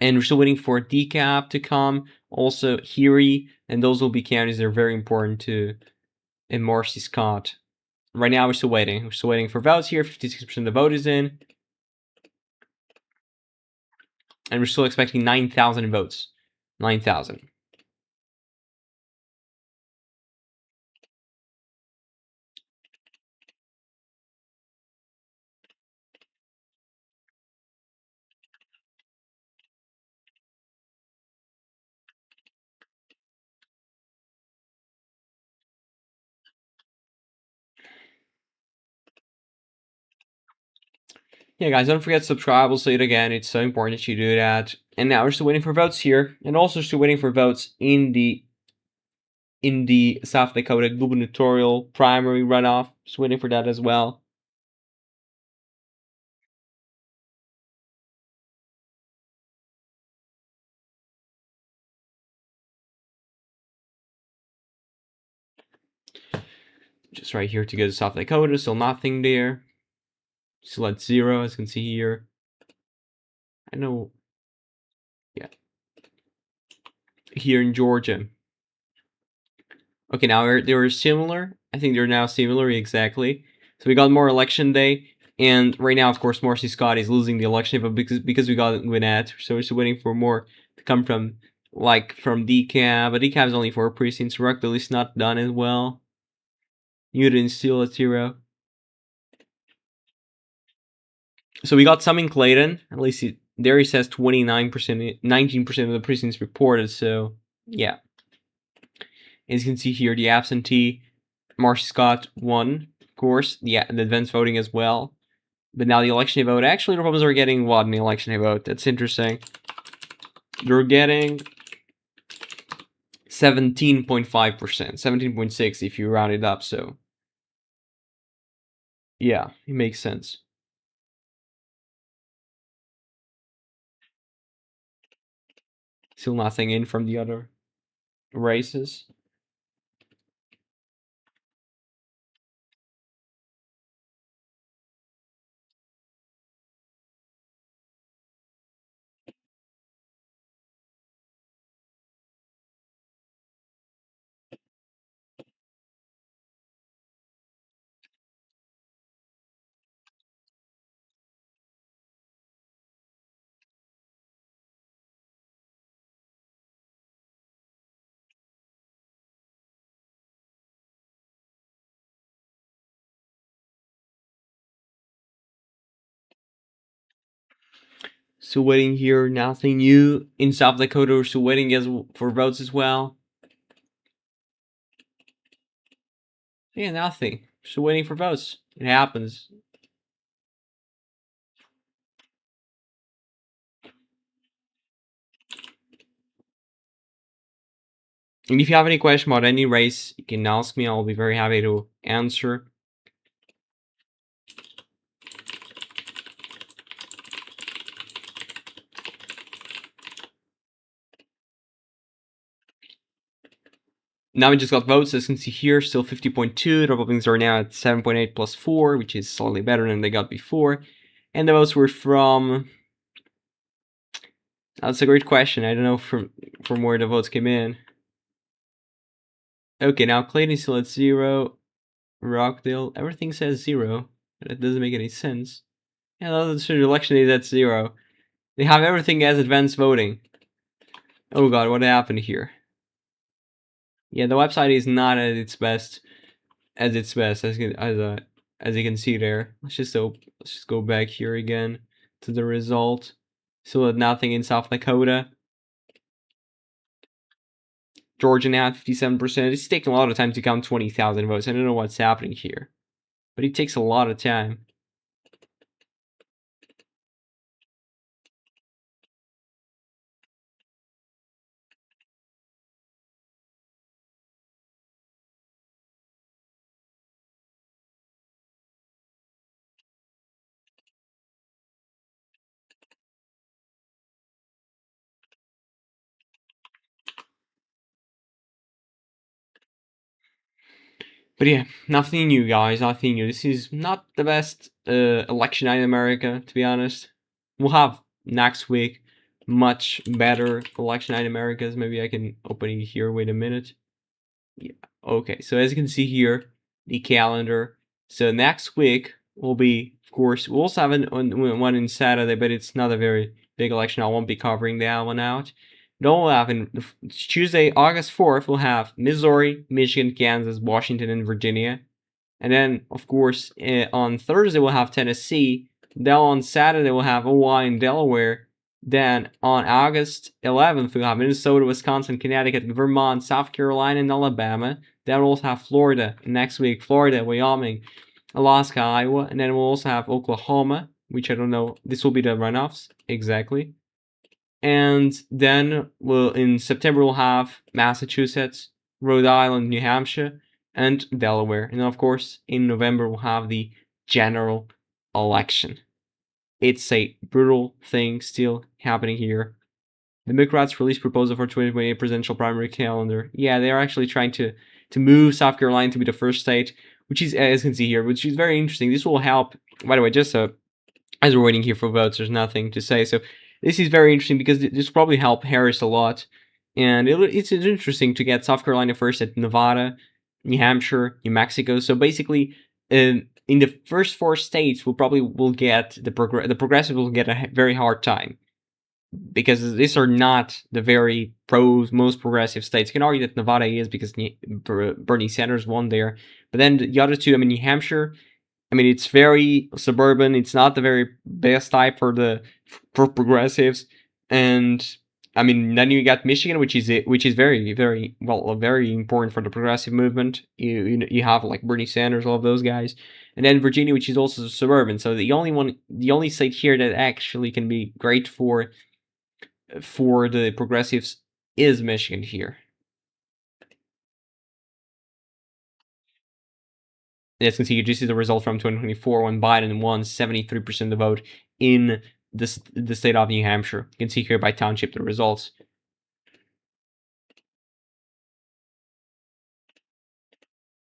And we're still waiting for DCAP to come. Also, Erie. And those will be counties that are very important to Morrissey Scott. Right now, we're still waiting. We're still waiting for votes here. 56% of the vote is in. And we're still expecting 9,000 votes. 9,000. Yeah, guys, don't forget to subscribe. I'll say it again. It's so important that you do that. And now we're still waiting for votes here, and also still waiting for votes in the South Dakota gubernatorial primary runoff. Just waiting for that as well. Just right here to go to South Dakota, still nothing there. Still at 0, as you can see here. I know, yeah. Here in Georgia. Okay, now they were similar. I think they're now similar, exactly. So we got more election day, and right now, of course, Marcy Scott is losing the election, but because we got Gwinnett, so we're still waiting for more to come from, like, from DeKalb, but DeKalb is only 4 precincts. Rockdale is not done as well. Newton is still at 0. So we got some in Clayton. At least there he says 29%, 19% of the precincts reported. So yeah, as you can see here, the absentee Marcy Scott won, of course. Yeah, the advance voting as well. But now the election day vote. Actually, the Republicans are getting what in the election day vote? That's interesting. They're getting 17.5%, 17.6 if you round it up. So yeah, it makes sense. Still nothing in from the other races. Still waiting here, nothing new. In South Dakota, we're still waiting for votes as well. Yeah, nothing. Still waiting for votes. It happens. And if you have any question about any race, you can ask me. I'll be very happy to answer. Now we just got votes, as you can see here, still 50.2. The Republicans are now at 7.8 plus 4, which is slightly better than they got before. And the votes were from... That's a great question. I don't know from where the votes came in. Okay, now Clayton is still at 0. Rockdale, everything says 0. But that doesn't make any sense. Yeah, the election is at 0. They have everything as advanced voting. Oh god, what happened here? Yeah, the website is not at its best, as you can see there. Let's just go back here again to the result. Still at nothing in South Dakota. Georgia now at 57%. It's taking a lot of time to count 20,000 votes. I don't know what's happening here, but it takes a lot of time. But yeah, nothing new, guys. Nothing new. This is not the best election night in America, to be honest. We'll have next week much better election night in America. Maybe I can open it here. Wait a minute. Yeah. Okay. So as you can see here, the calendar. So next week will be, of course, we'll also have one in Saturday, but it's not a very big election. I won't be covering that one out. Then we'll have Tuesday, August 4th, we'll have Missouri, Michigan, Kansas, Washington, and Virginia. And then, of course, on Thursday, we'll have Tennessee. Then on Saturday, we'll have Hawaii and Delaware. Then on August 11th, we'll have Minnesota, Wisconsin, Connecticut, Vermont, South Carolina, and Alabama. Then we'll also have Florida next week, Florida, Wyoming, Alaska, Iowa. And then we'll also have Oklahoma, which I don't know. This will be the runoffs, exactly. And then in September we'll have Massachusetts, Rhode Island, New Hampshire, and Delaware. And of course, in November we'll have the general election. It's a brutal thing still happening here. The Democrats released proposal for 2028 presidential primary calendar. Yeah, they're actually trying to move South Carolina to be the first state, which is, as you can see here, which is very interesting. This will help. By the way, just as we're waiting here for votes, there's nothing to say. So this is very interesting because this will probably help Harris a lot. And it's interesting to get South Carolina first at Nevada, New Hampshire, New Mexico. So basically, in the first 4 states, will get the progressives will get a very hard time, because these are not the very most progressive states. You can argue that Nevada is, because Bernie Sanders won there. But then the other two, I mean, New Hampshire, I mean, it's very suburban. It's not the very best type for progressives. And I mean, then you got Michigan, which is very, very very important for the progressive movement. You have like Bernie Sanders, all of those guys, and then Virginia, which is also suburban. So the only state here that actually can be great for the progressives is Michigan here. As you can see, this is the result from 2024 when Biden won 73% of the vote in the state of New Hampshire. You can see here by township the results.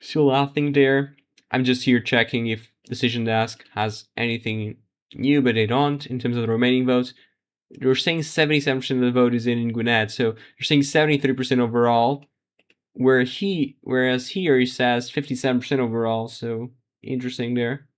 Still nothing there. I'm just here checking if Decision Desk has anything new, but they don't in terms of the remaining votes. They're saying 77% of the vote is in Gwinnett, so they're saying 73% overall. Whereas here he says 57% overall, so interesting there.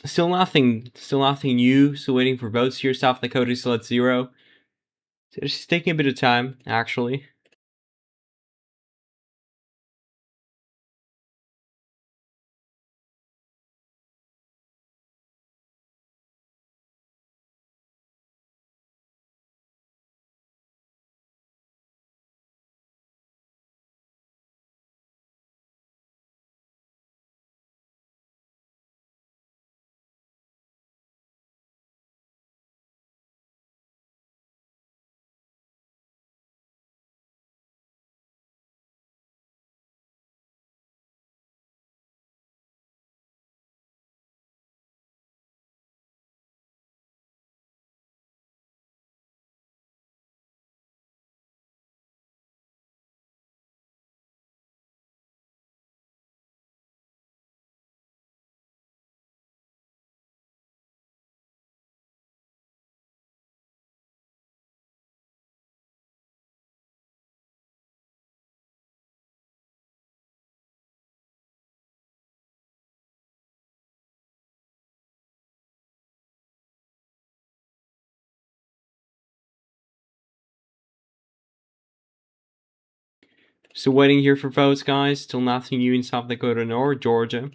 Still nothing new. Still waiting for votes here. South Dakota still at 0. So it's taking a bit of time, actually. Still waiting here for votes, guys. Still nothing new in South Dakota nor Georgia.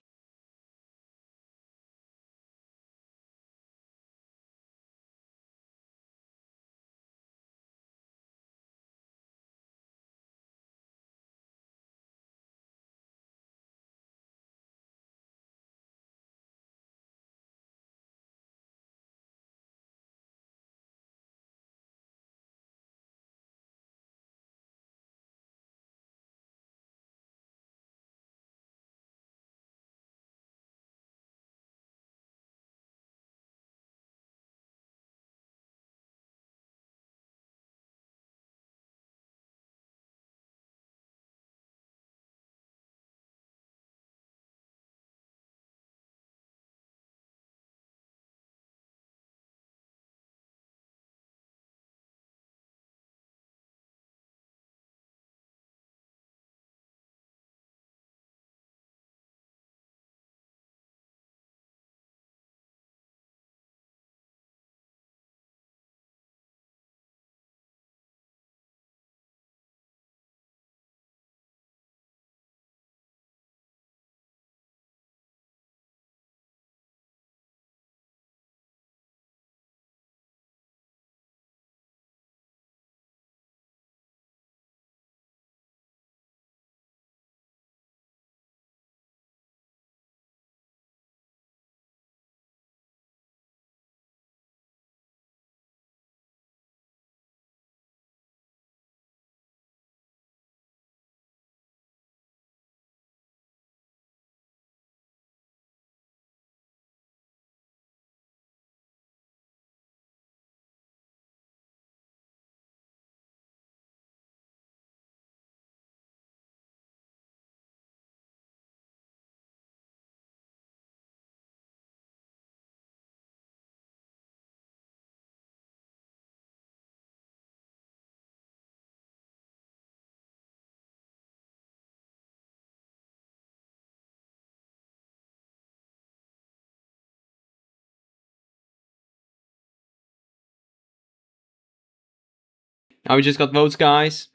Now we just got votes, guys.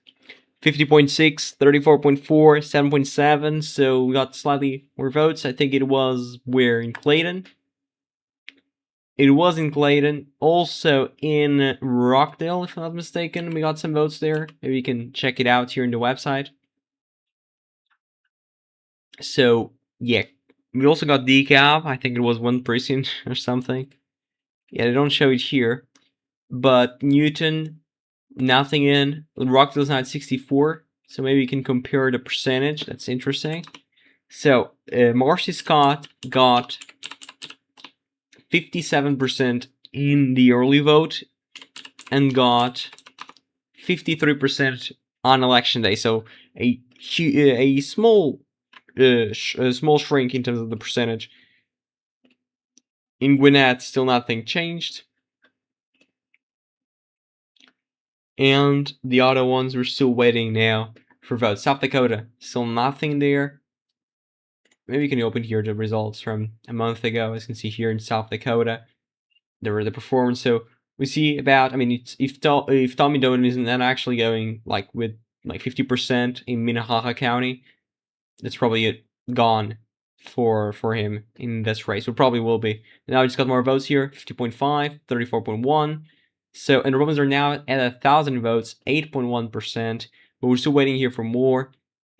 50.6, 34.4, 7.7. So we got slightly more votes. I think it was where in Clayton. It was in Clayton. Also in Rockdale, if I'm not mistaken. We got some votes there. Maybe you can check it out here in the website. So, yeah. We also got DeKalb. I think it was one precinct or something. Yeah, they don't show it here. But Newton, nothing in. Rockdale's now at 64. So maybe you can compare the percentage. That's interesting. So, Marcy Scott got 57% in the early vote and got 53% on election day. So a small shrink in terms of the percentage. In Gwinnett, still nothing changed. And the other ones, we're still waiting now for votes. South Dakota, still nothing there. Maybe you can open here the results from a month ago. As you can see here in South Dakota, there were the performance. So we see about, I mean, if Toby Doeden isn't actually going like with like 50% in Minnehaha County, that's probably gone for him in this race. It probably will be. Now we just got more votes here, 50.5, 34.1. So, and the Republicans are now at 1,000 votes, 8.1%. But we're still waiting here for more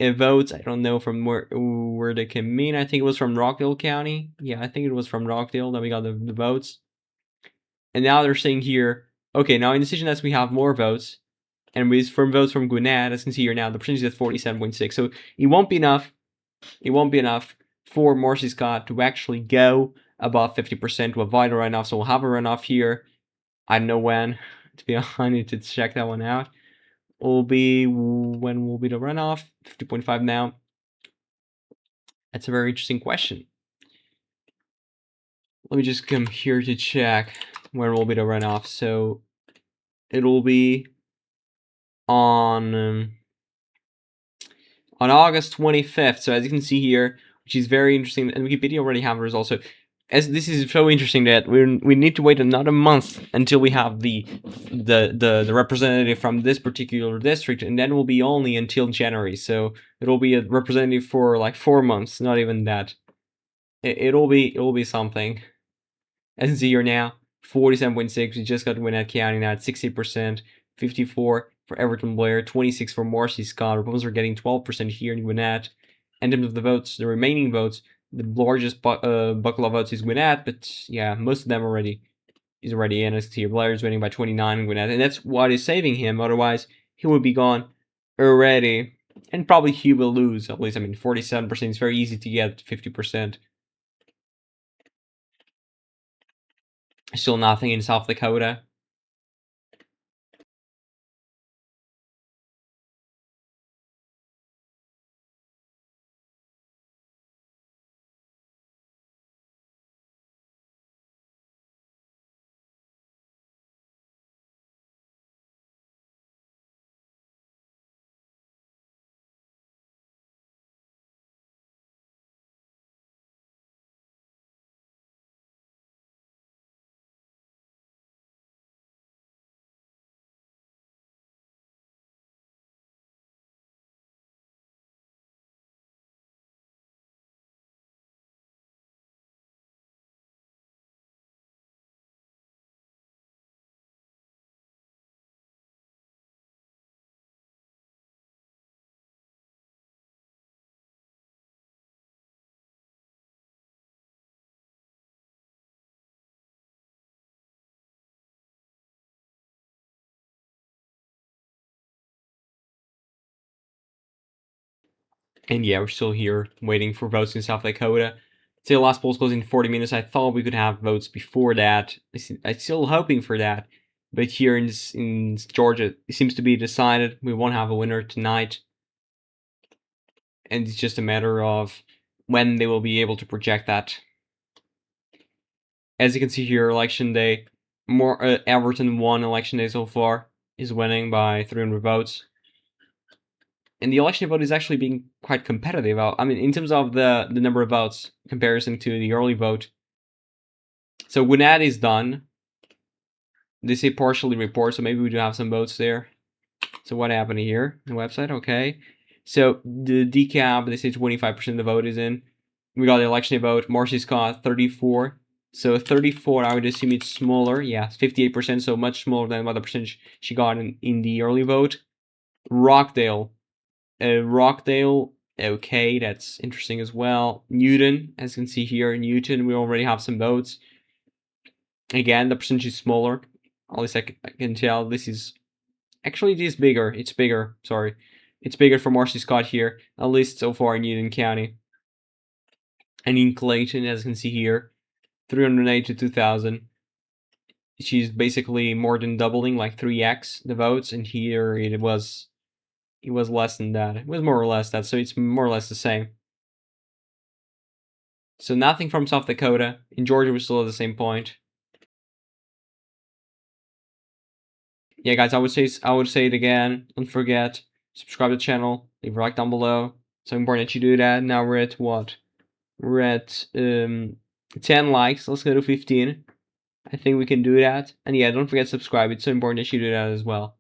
votes. I don't know from where they came in. I think it was from Rockdale County. Yeah, I think it was from Rockdale that we got the votes. And now they're saying here, okay, now in decision nets we have more votes. And with from votes from Gwinnett, as you can see here now, the percentage is at 47.6. So it won't be enough. It won't be enough for Marcy Scott to actually go above 50% to avoid a runoff. So we'll have a runoff here. I don't know when. To be honest, I need to check that one out. When will be the runoff? 50.5 now. That's a very interesting question. Let me just come here to check when will be the runoff. So it'll be on August 25th. So as you can see here, which is very interesting, and Wikipedia already have the results. So as this is so interesting that we need to wait another month until we have the representative from this particular district, and then will be only until January. So it'll be a representative for like 4 months, not even that. It'll be something. As you can see here now, 47.6. We just got Gwinnett County now at 60%, 54 for Everton Blair, 26 for Marcy Scott. Republicans are getting 12% here in Gwinnett. In terms of the votes, the remaining votes, the largest buckle of votes is Gwinnett, but yeah, most of them is already in. As you can see, Blair is winning by 29 in Gwinnett, and that's what is saving him. Otherwise, he would be gone already, and probably he will lose. At least, I mean, 47% is very easy to get to 50%. Still nothing in South Dakota. And yeah, we're still here waiting for votes in South Dakota. Say the last poll's closing in 40 minutes. I thought we could have votes before that. I'm still hoping for that. But here in Georgia, it seems to be decided we won't have a winner tonight. And it's just a matter of when they will be able to project that. As you can see here, election day, Everton won election day so far, is winning by 300 votes. And the election vote is actually being quite competitive. I mean, in terms of the number of votes in comparison to the early vote. So Gwinnett is done. They say partially report, so maybe we do have some votes there. So what happened here? The website, okay. So the decap, they say 25% of the vote is in. We got the election day vote. Marcy Scott, 34. So 34, I would assume it's smaller. Yeah, 58%, so much smaller than what the percentage she got in the early vote. Rockdale. Rockdale, okay, that's interesting as well. Newton, as you can see here, Newton, we already have some votes. Again, the percentage is smaller. At least I can tell. This is actually it is bigger. It's bigger. Sorry, it's bigger for Marcy Scott here. At least so far in Newton County. And in Clayton, as you can see here, 308 to 2,000. She's basically more than doubling, like 3x the votes. And here it was less than that. It was more or less that. So it's more or less the same. So nothing from South Dakota. In Georgia, we're still at the same point. Yeah, guys, I would say it again. Don't forget, subscribe to the channel, leave a like down below. So important that you do that. Now we're at what? We're at 10 likes. Let's go to 15. I think we can do that. And yeah, don't forget to subscribe. It's so important that you do that as well.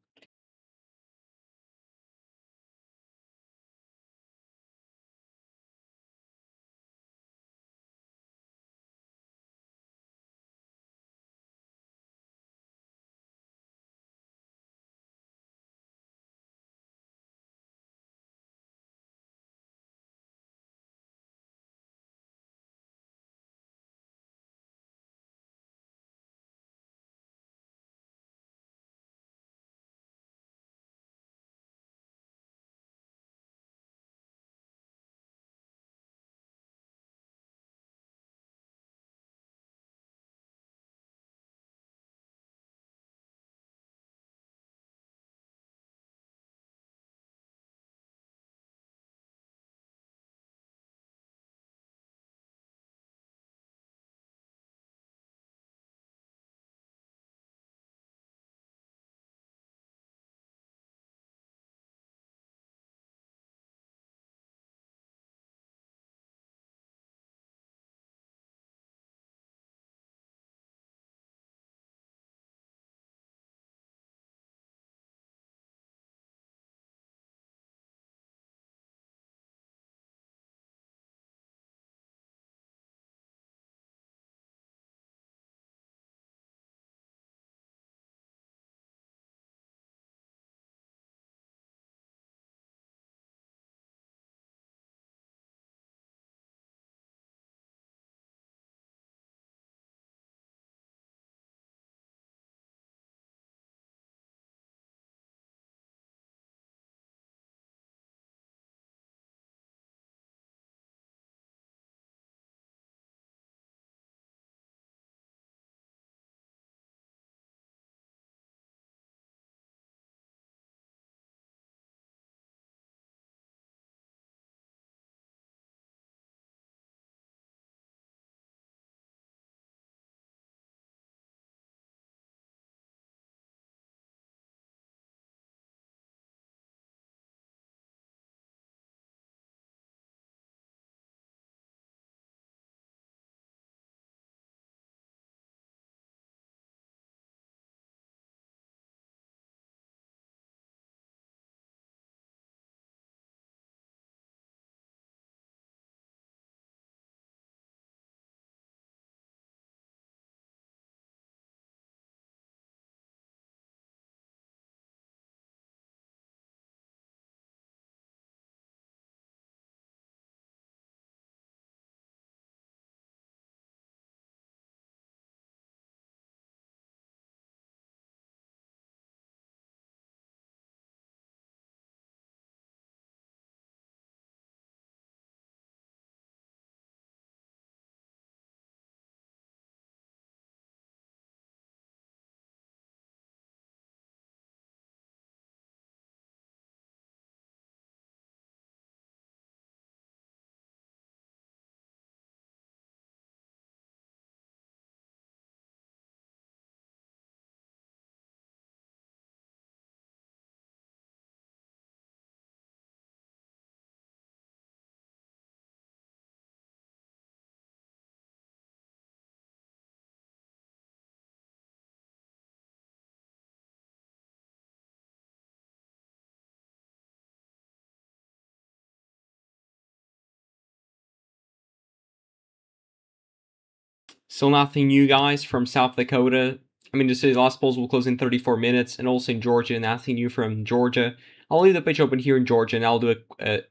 So nothing new, guys, from South Dakota. I mean, the last polls will close in 34 minutes, and also in Georgia, nothing new from Georgia. I'll leave the page open here in Georgia, and I'll do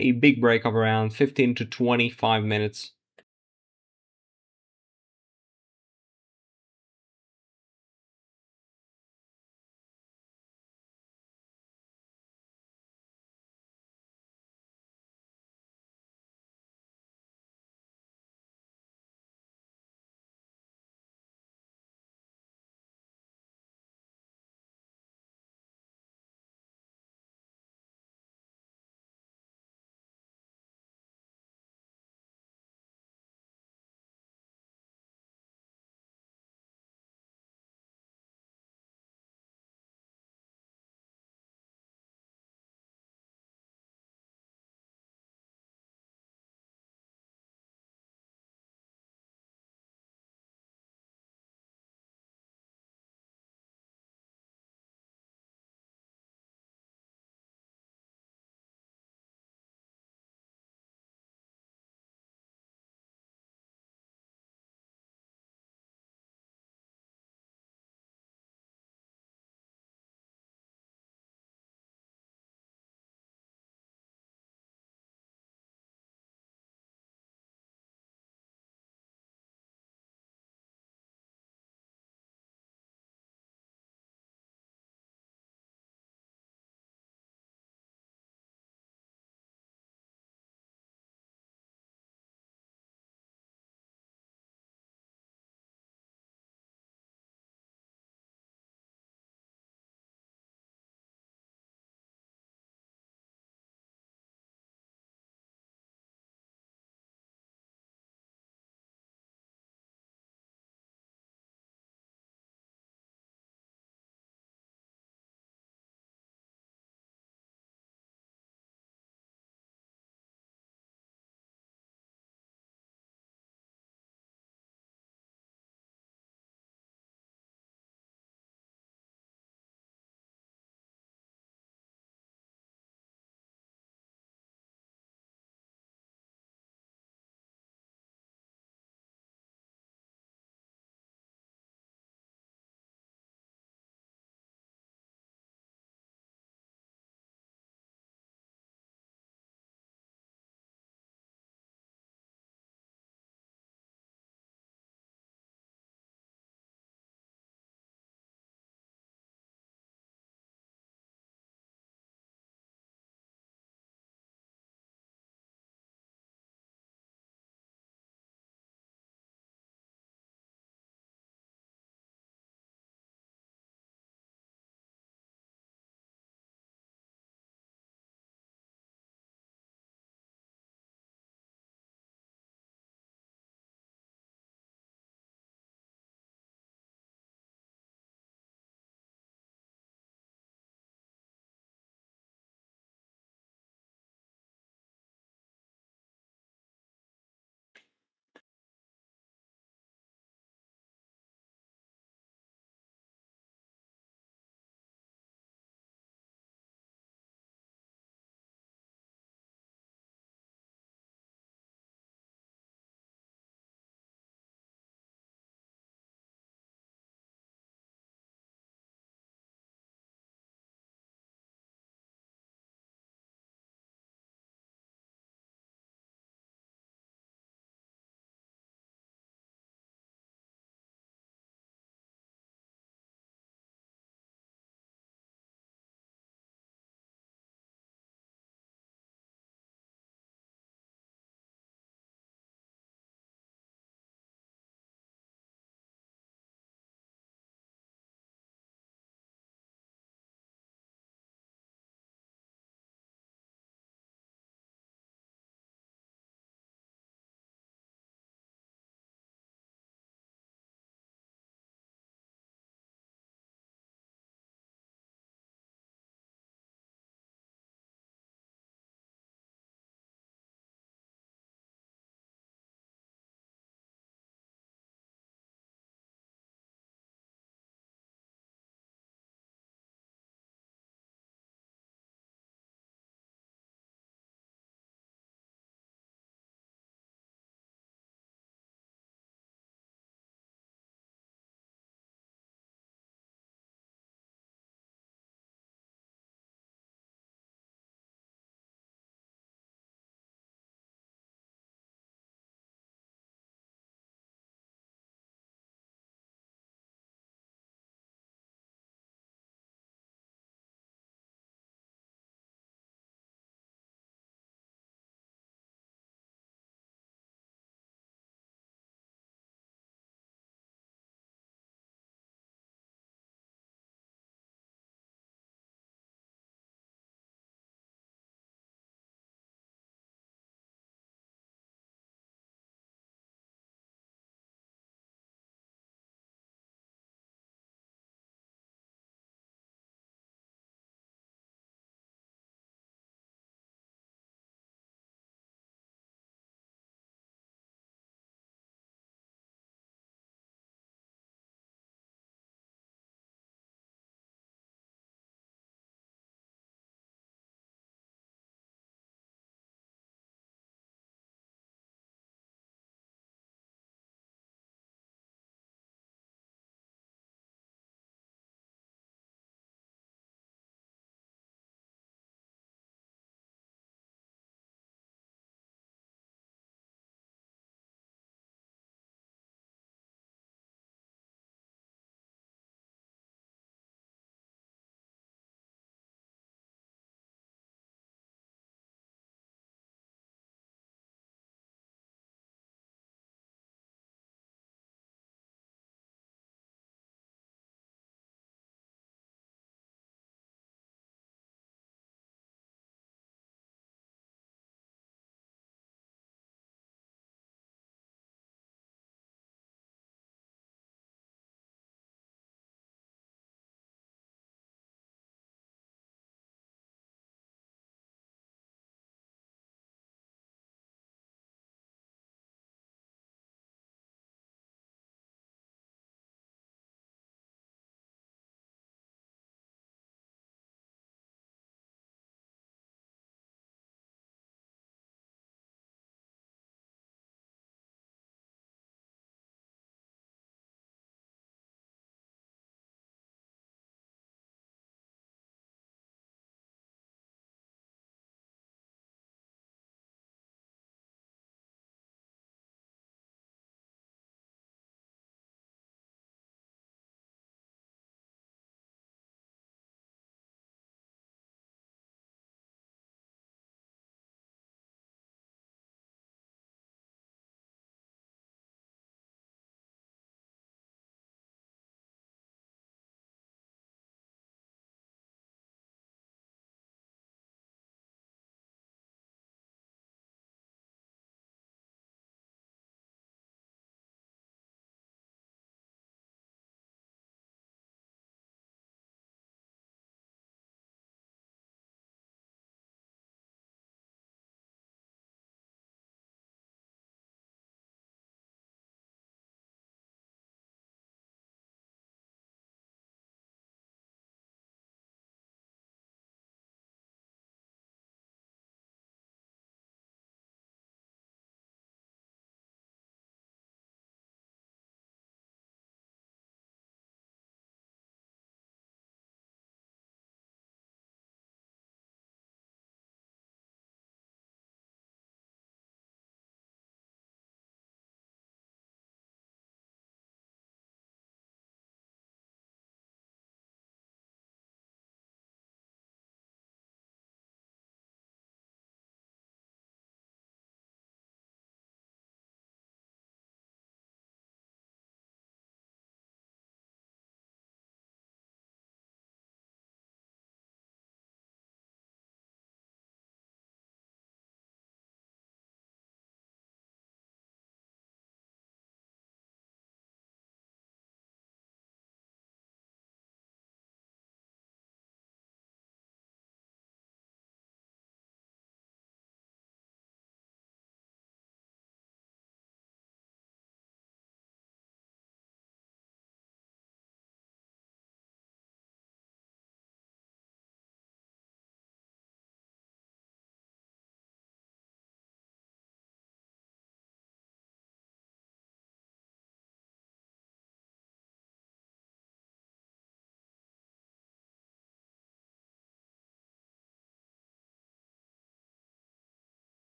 a big break of around 15 to 25 minutes.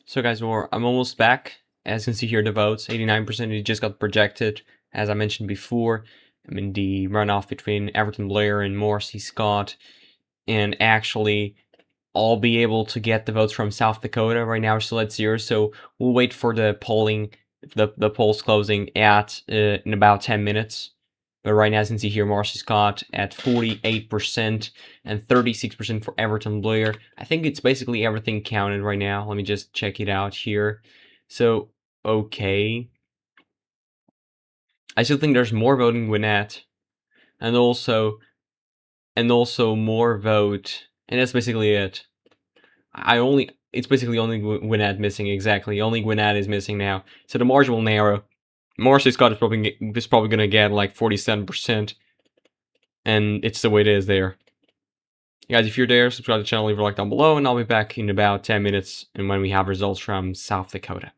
So guys, I'm almost back. As you can see here, the votes, 89% it just got projected, as I mentioned before. I mean, the runoff between Everton Blair and Morrissey Scott. And actually, I'll be able to get the votes from South Dakota. Right now we're still at 0, so we'll wait for the polling, the polls closing at in about 10 minutes. But right now, as you can see here, Morrissey Scott at 48% and 36% for Everton Blair. I think it's basically everything counted right now. Let me just check it out here. So, okay. I still think there's more vote in Gwinnett, and also more vote, and that's basically it. It's basically only Gwinnett missing, exactly. Only Gwinnett is missing now. So the margin will narrow. Morrissey Scott is probably gonna get like 47%. And it's the way it is there. Guys, if you're there, subscribe to the channel, leave a like down below, and I'll be back in about 10 minutes and when we have results from South Dakota.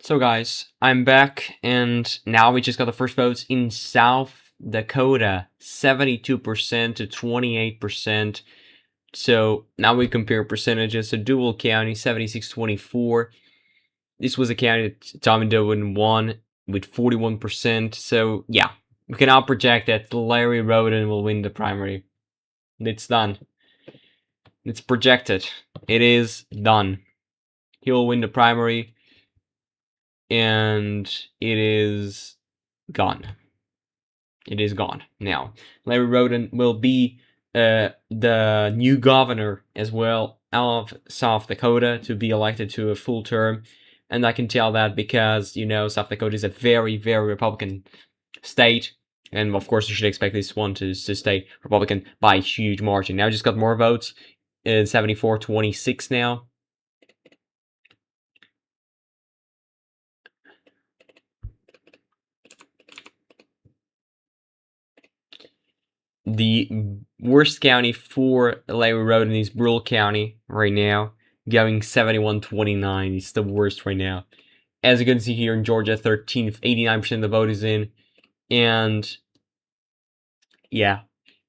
So guys, I'm back, and now we just got the first votes in South Dakota, 72% to 28%. So now we compare percentages. So Duval County, 76-24. This was a county that Toby Doeden won with 41%. So yeah, we can now project that Larry Rhoden will win the primary. It's done. It's projected. It is done. He will win the primary. And it is gone. It is gone now. Larry Rhoden will be the new governor as well of South Dakota to be elected to a full term. And I can tell that because, you know, South Dakota is a very, very Republican state. And of course, you should expect this one to stay Republican by a huge margin. Now, just got more votes. 74-26 now. The worst county for Larry Rhoden is Brule County right now, going 71-29. It's the worst right now. As you can see here in Georgia, 13th, 89% of the vote is in. And yeah,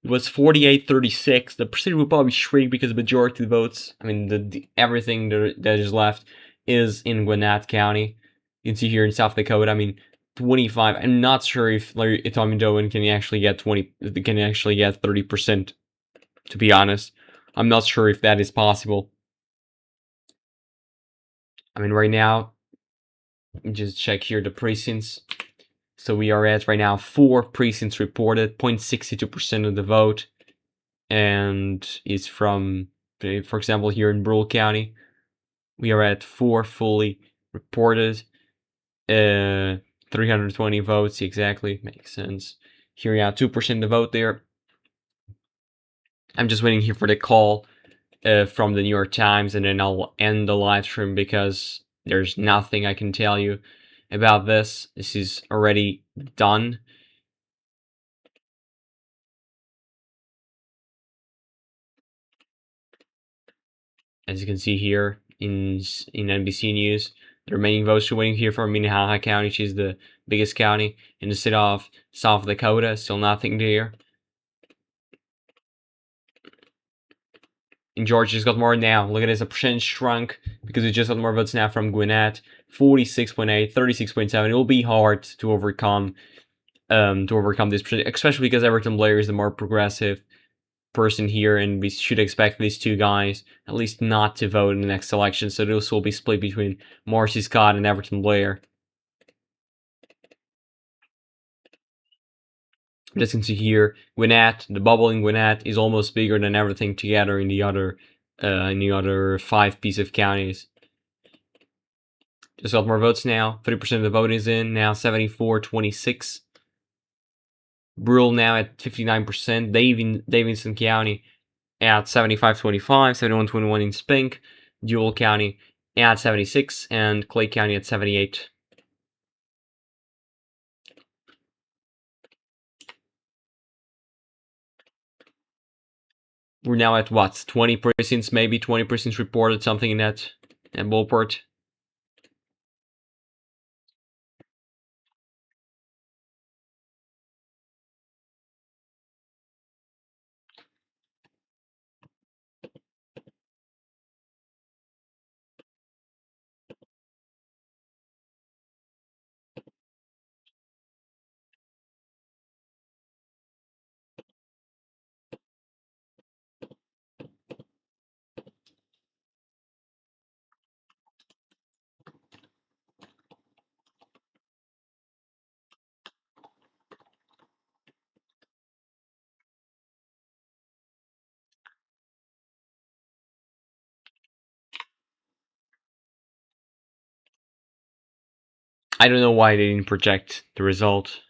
it was 48-36. The percentage will probably shrink because the majority of the votes, I mean, everything that is left is in Gwinnett County. You can see here in South Dakota, I mean, 25. I'm not sure if Toby Doeden can actually get 30%. To be honest, I'm not sure if that is possible. I mean, right now, just check here the precincts. So we are at right now 4 precincts reported, 0.62% of the vote, and it's from, for example, here in Brule County, we are at 4 fully reported. 320 votes exactly, makes sense. Here we have 2% of the vote there. I'm just waiting here for the call from the New York Times, and then I'll end the live stream because there's nothing I can tell you about this. This is already done. As you can see here in NBC News, the remaining votes are waiting here for Minnehaha County, which is the biggest county in the state of South Dakota. Still nothing there. In Georgia, just got more now. Look at this, a percentage shrunk because we just got more votes now from Gwinnett. 46.8, 36.7. It will be hard to overcome this percentage, especially because Everton Blair is the more progressive person here, and we should expect these two guys at least not to vote in the next election. So this will be split between Marcy Scott and Everton Blair. As you can see here, Gwinnett, the bubble in Gwinnett is almost bigger than everything together in the other 5 piece of counties. Just got more votes now. 30% of the vote is in now. 74-26. Brule now at 59%. Davidson County at 75-25. 71-21 in Spink. Duval County at 76, and Clay County at 78. We're now at what? 20 precincts, maybe 20 precincts reported, something in that ballpark. I don't know why they didn't project the result,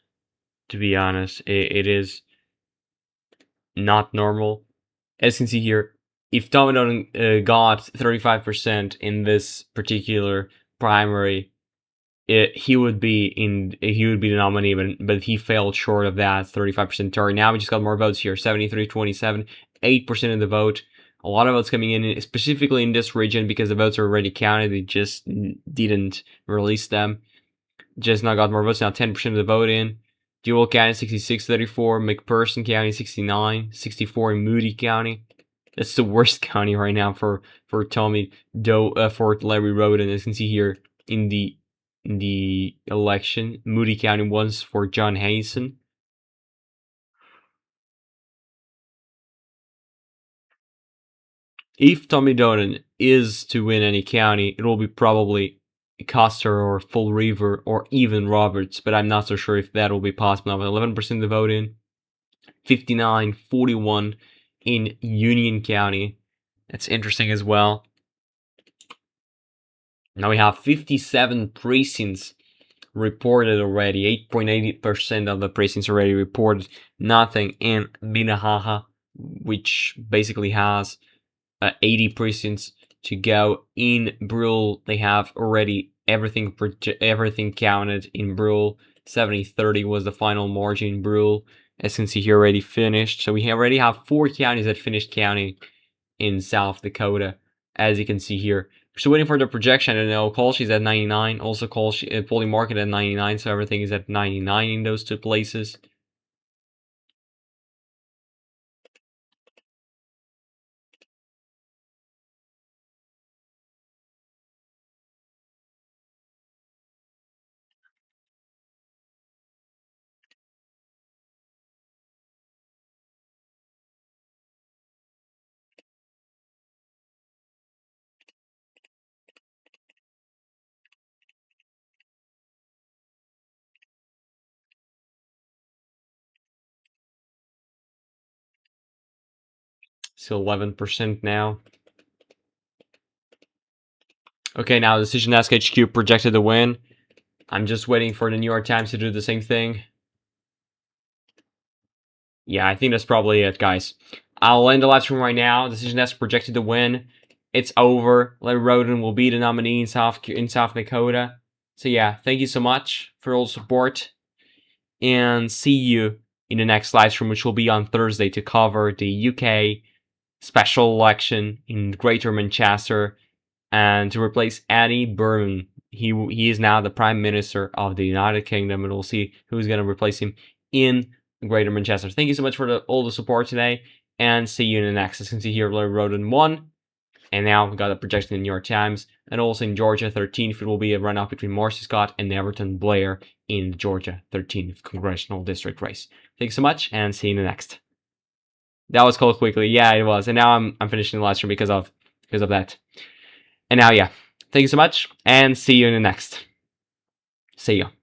to be honest. It is not normal. As you can see here, if Toby Doeden got 35% in this particular primary, he would be the nominee, but he fell short of that 35% target. Now we just got more votes here, 73-27, 8% of the vote A lot of votes coming in, specifically in this region, because the votes are already counted. They just didn't release them. Just now got more votes. Now 10% of the vote in. Dual County 66-34, McPherson County 69-64 in Moody County. That's the worst county right now for Toby Doeden, for Larry Rhoden, as you can see here in the election. Moody County was for John Hazen. If Toby Doeden is to win any county, it will be probably Custer or Fall River or even Roberts, but I'm not so sure if that will be possible. Now, 11% of the vote in, 59-41 in Union County. That's interesting as well. Now we have 57 precincts reported already. 8.8% of the precincts already reported. Nothing in Minnehaha, which basically has 80 precincts to go. In Brule, they have already everything counted. In Brule, 70-30 was the final margin in Brule. As you can see here, already finished. So we already have 4 counties that finished counting in South Dakota, as you can see here. Still waiting for the projection. I know Colshi's at 99. Also, polling market at 99. So everything is at 99 in those 2 places. So 11% now. Okay, now Decision Desk HQ projected the win. I'm just waiting for the New York Times to do the same thing. Yeah, I think that's probably it, guys. I'll end the live stream right now. Decision Desk projected the win. It's over. Larry Rhoden will be the nominee in South Dakota. So yeah, thank you so much for all the support. And see you in the next live stream, which will be on Thursday, to cover the UK special election in Greater Manchester and to replace Andy Burnham. He is now the Prime Minister of the United Kingdom, and we'll see who's going to replace him in Greater Manchester. Thank you so much for all the support today, and see you in the next. As you can see here, Larry Rhoden won, and now we got a projection in the New York Times, and also in Georgia 13th, it will be a runoff between Marcy Scott and Everton Blair in the Georgia 13th Congressional District race. Thanks so much, and see you in the next. That was called quickly. Yeah, it was. And now I'm finishing the live stream because of that. And now, yeah. Thank you so much, and see you in the next. See you.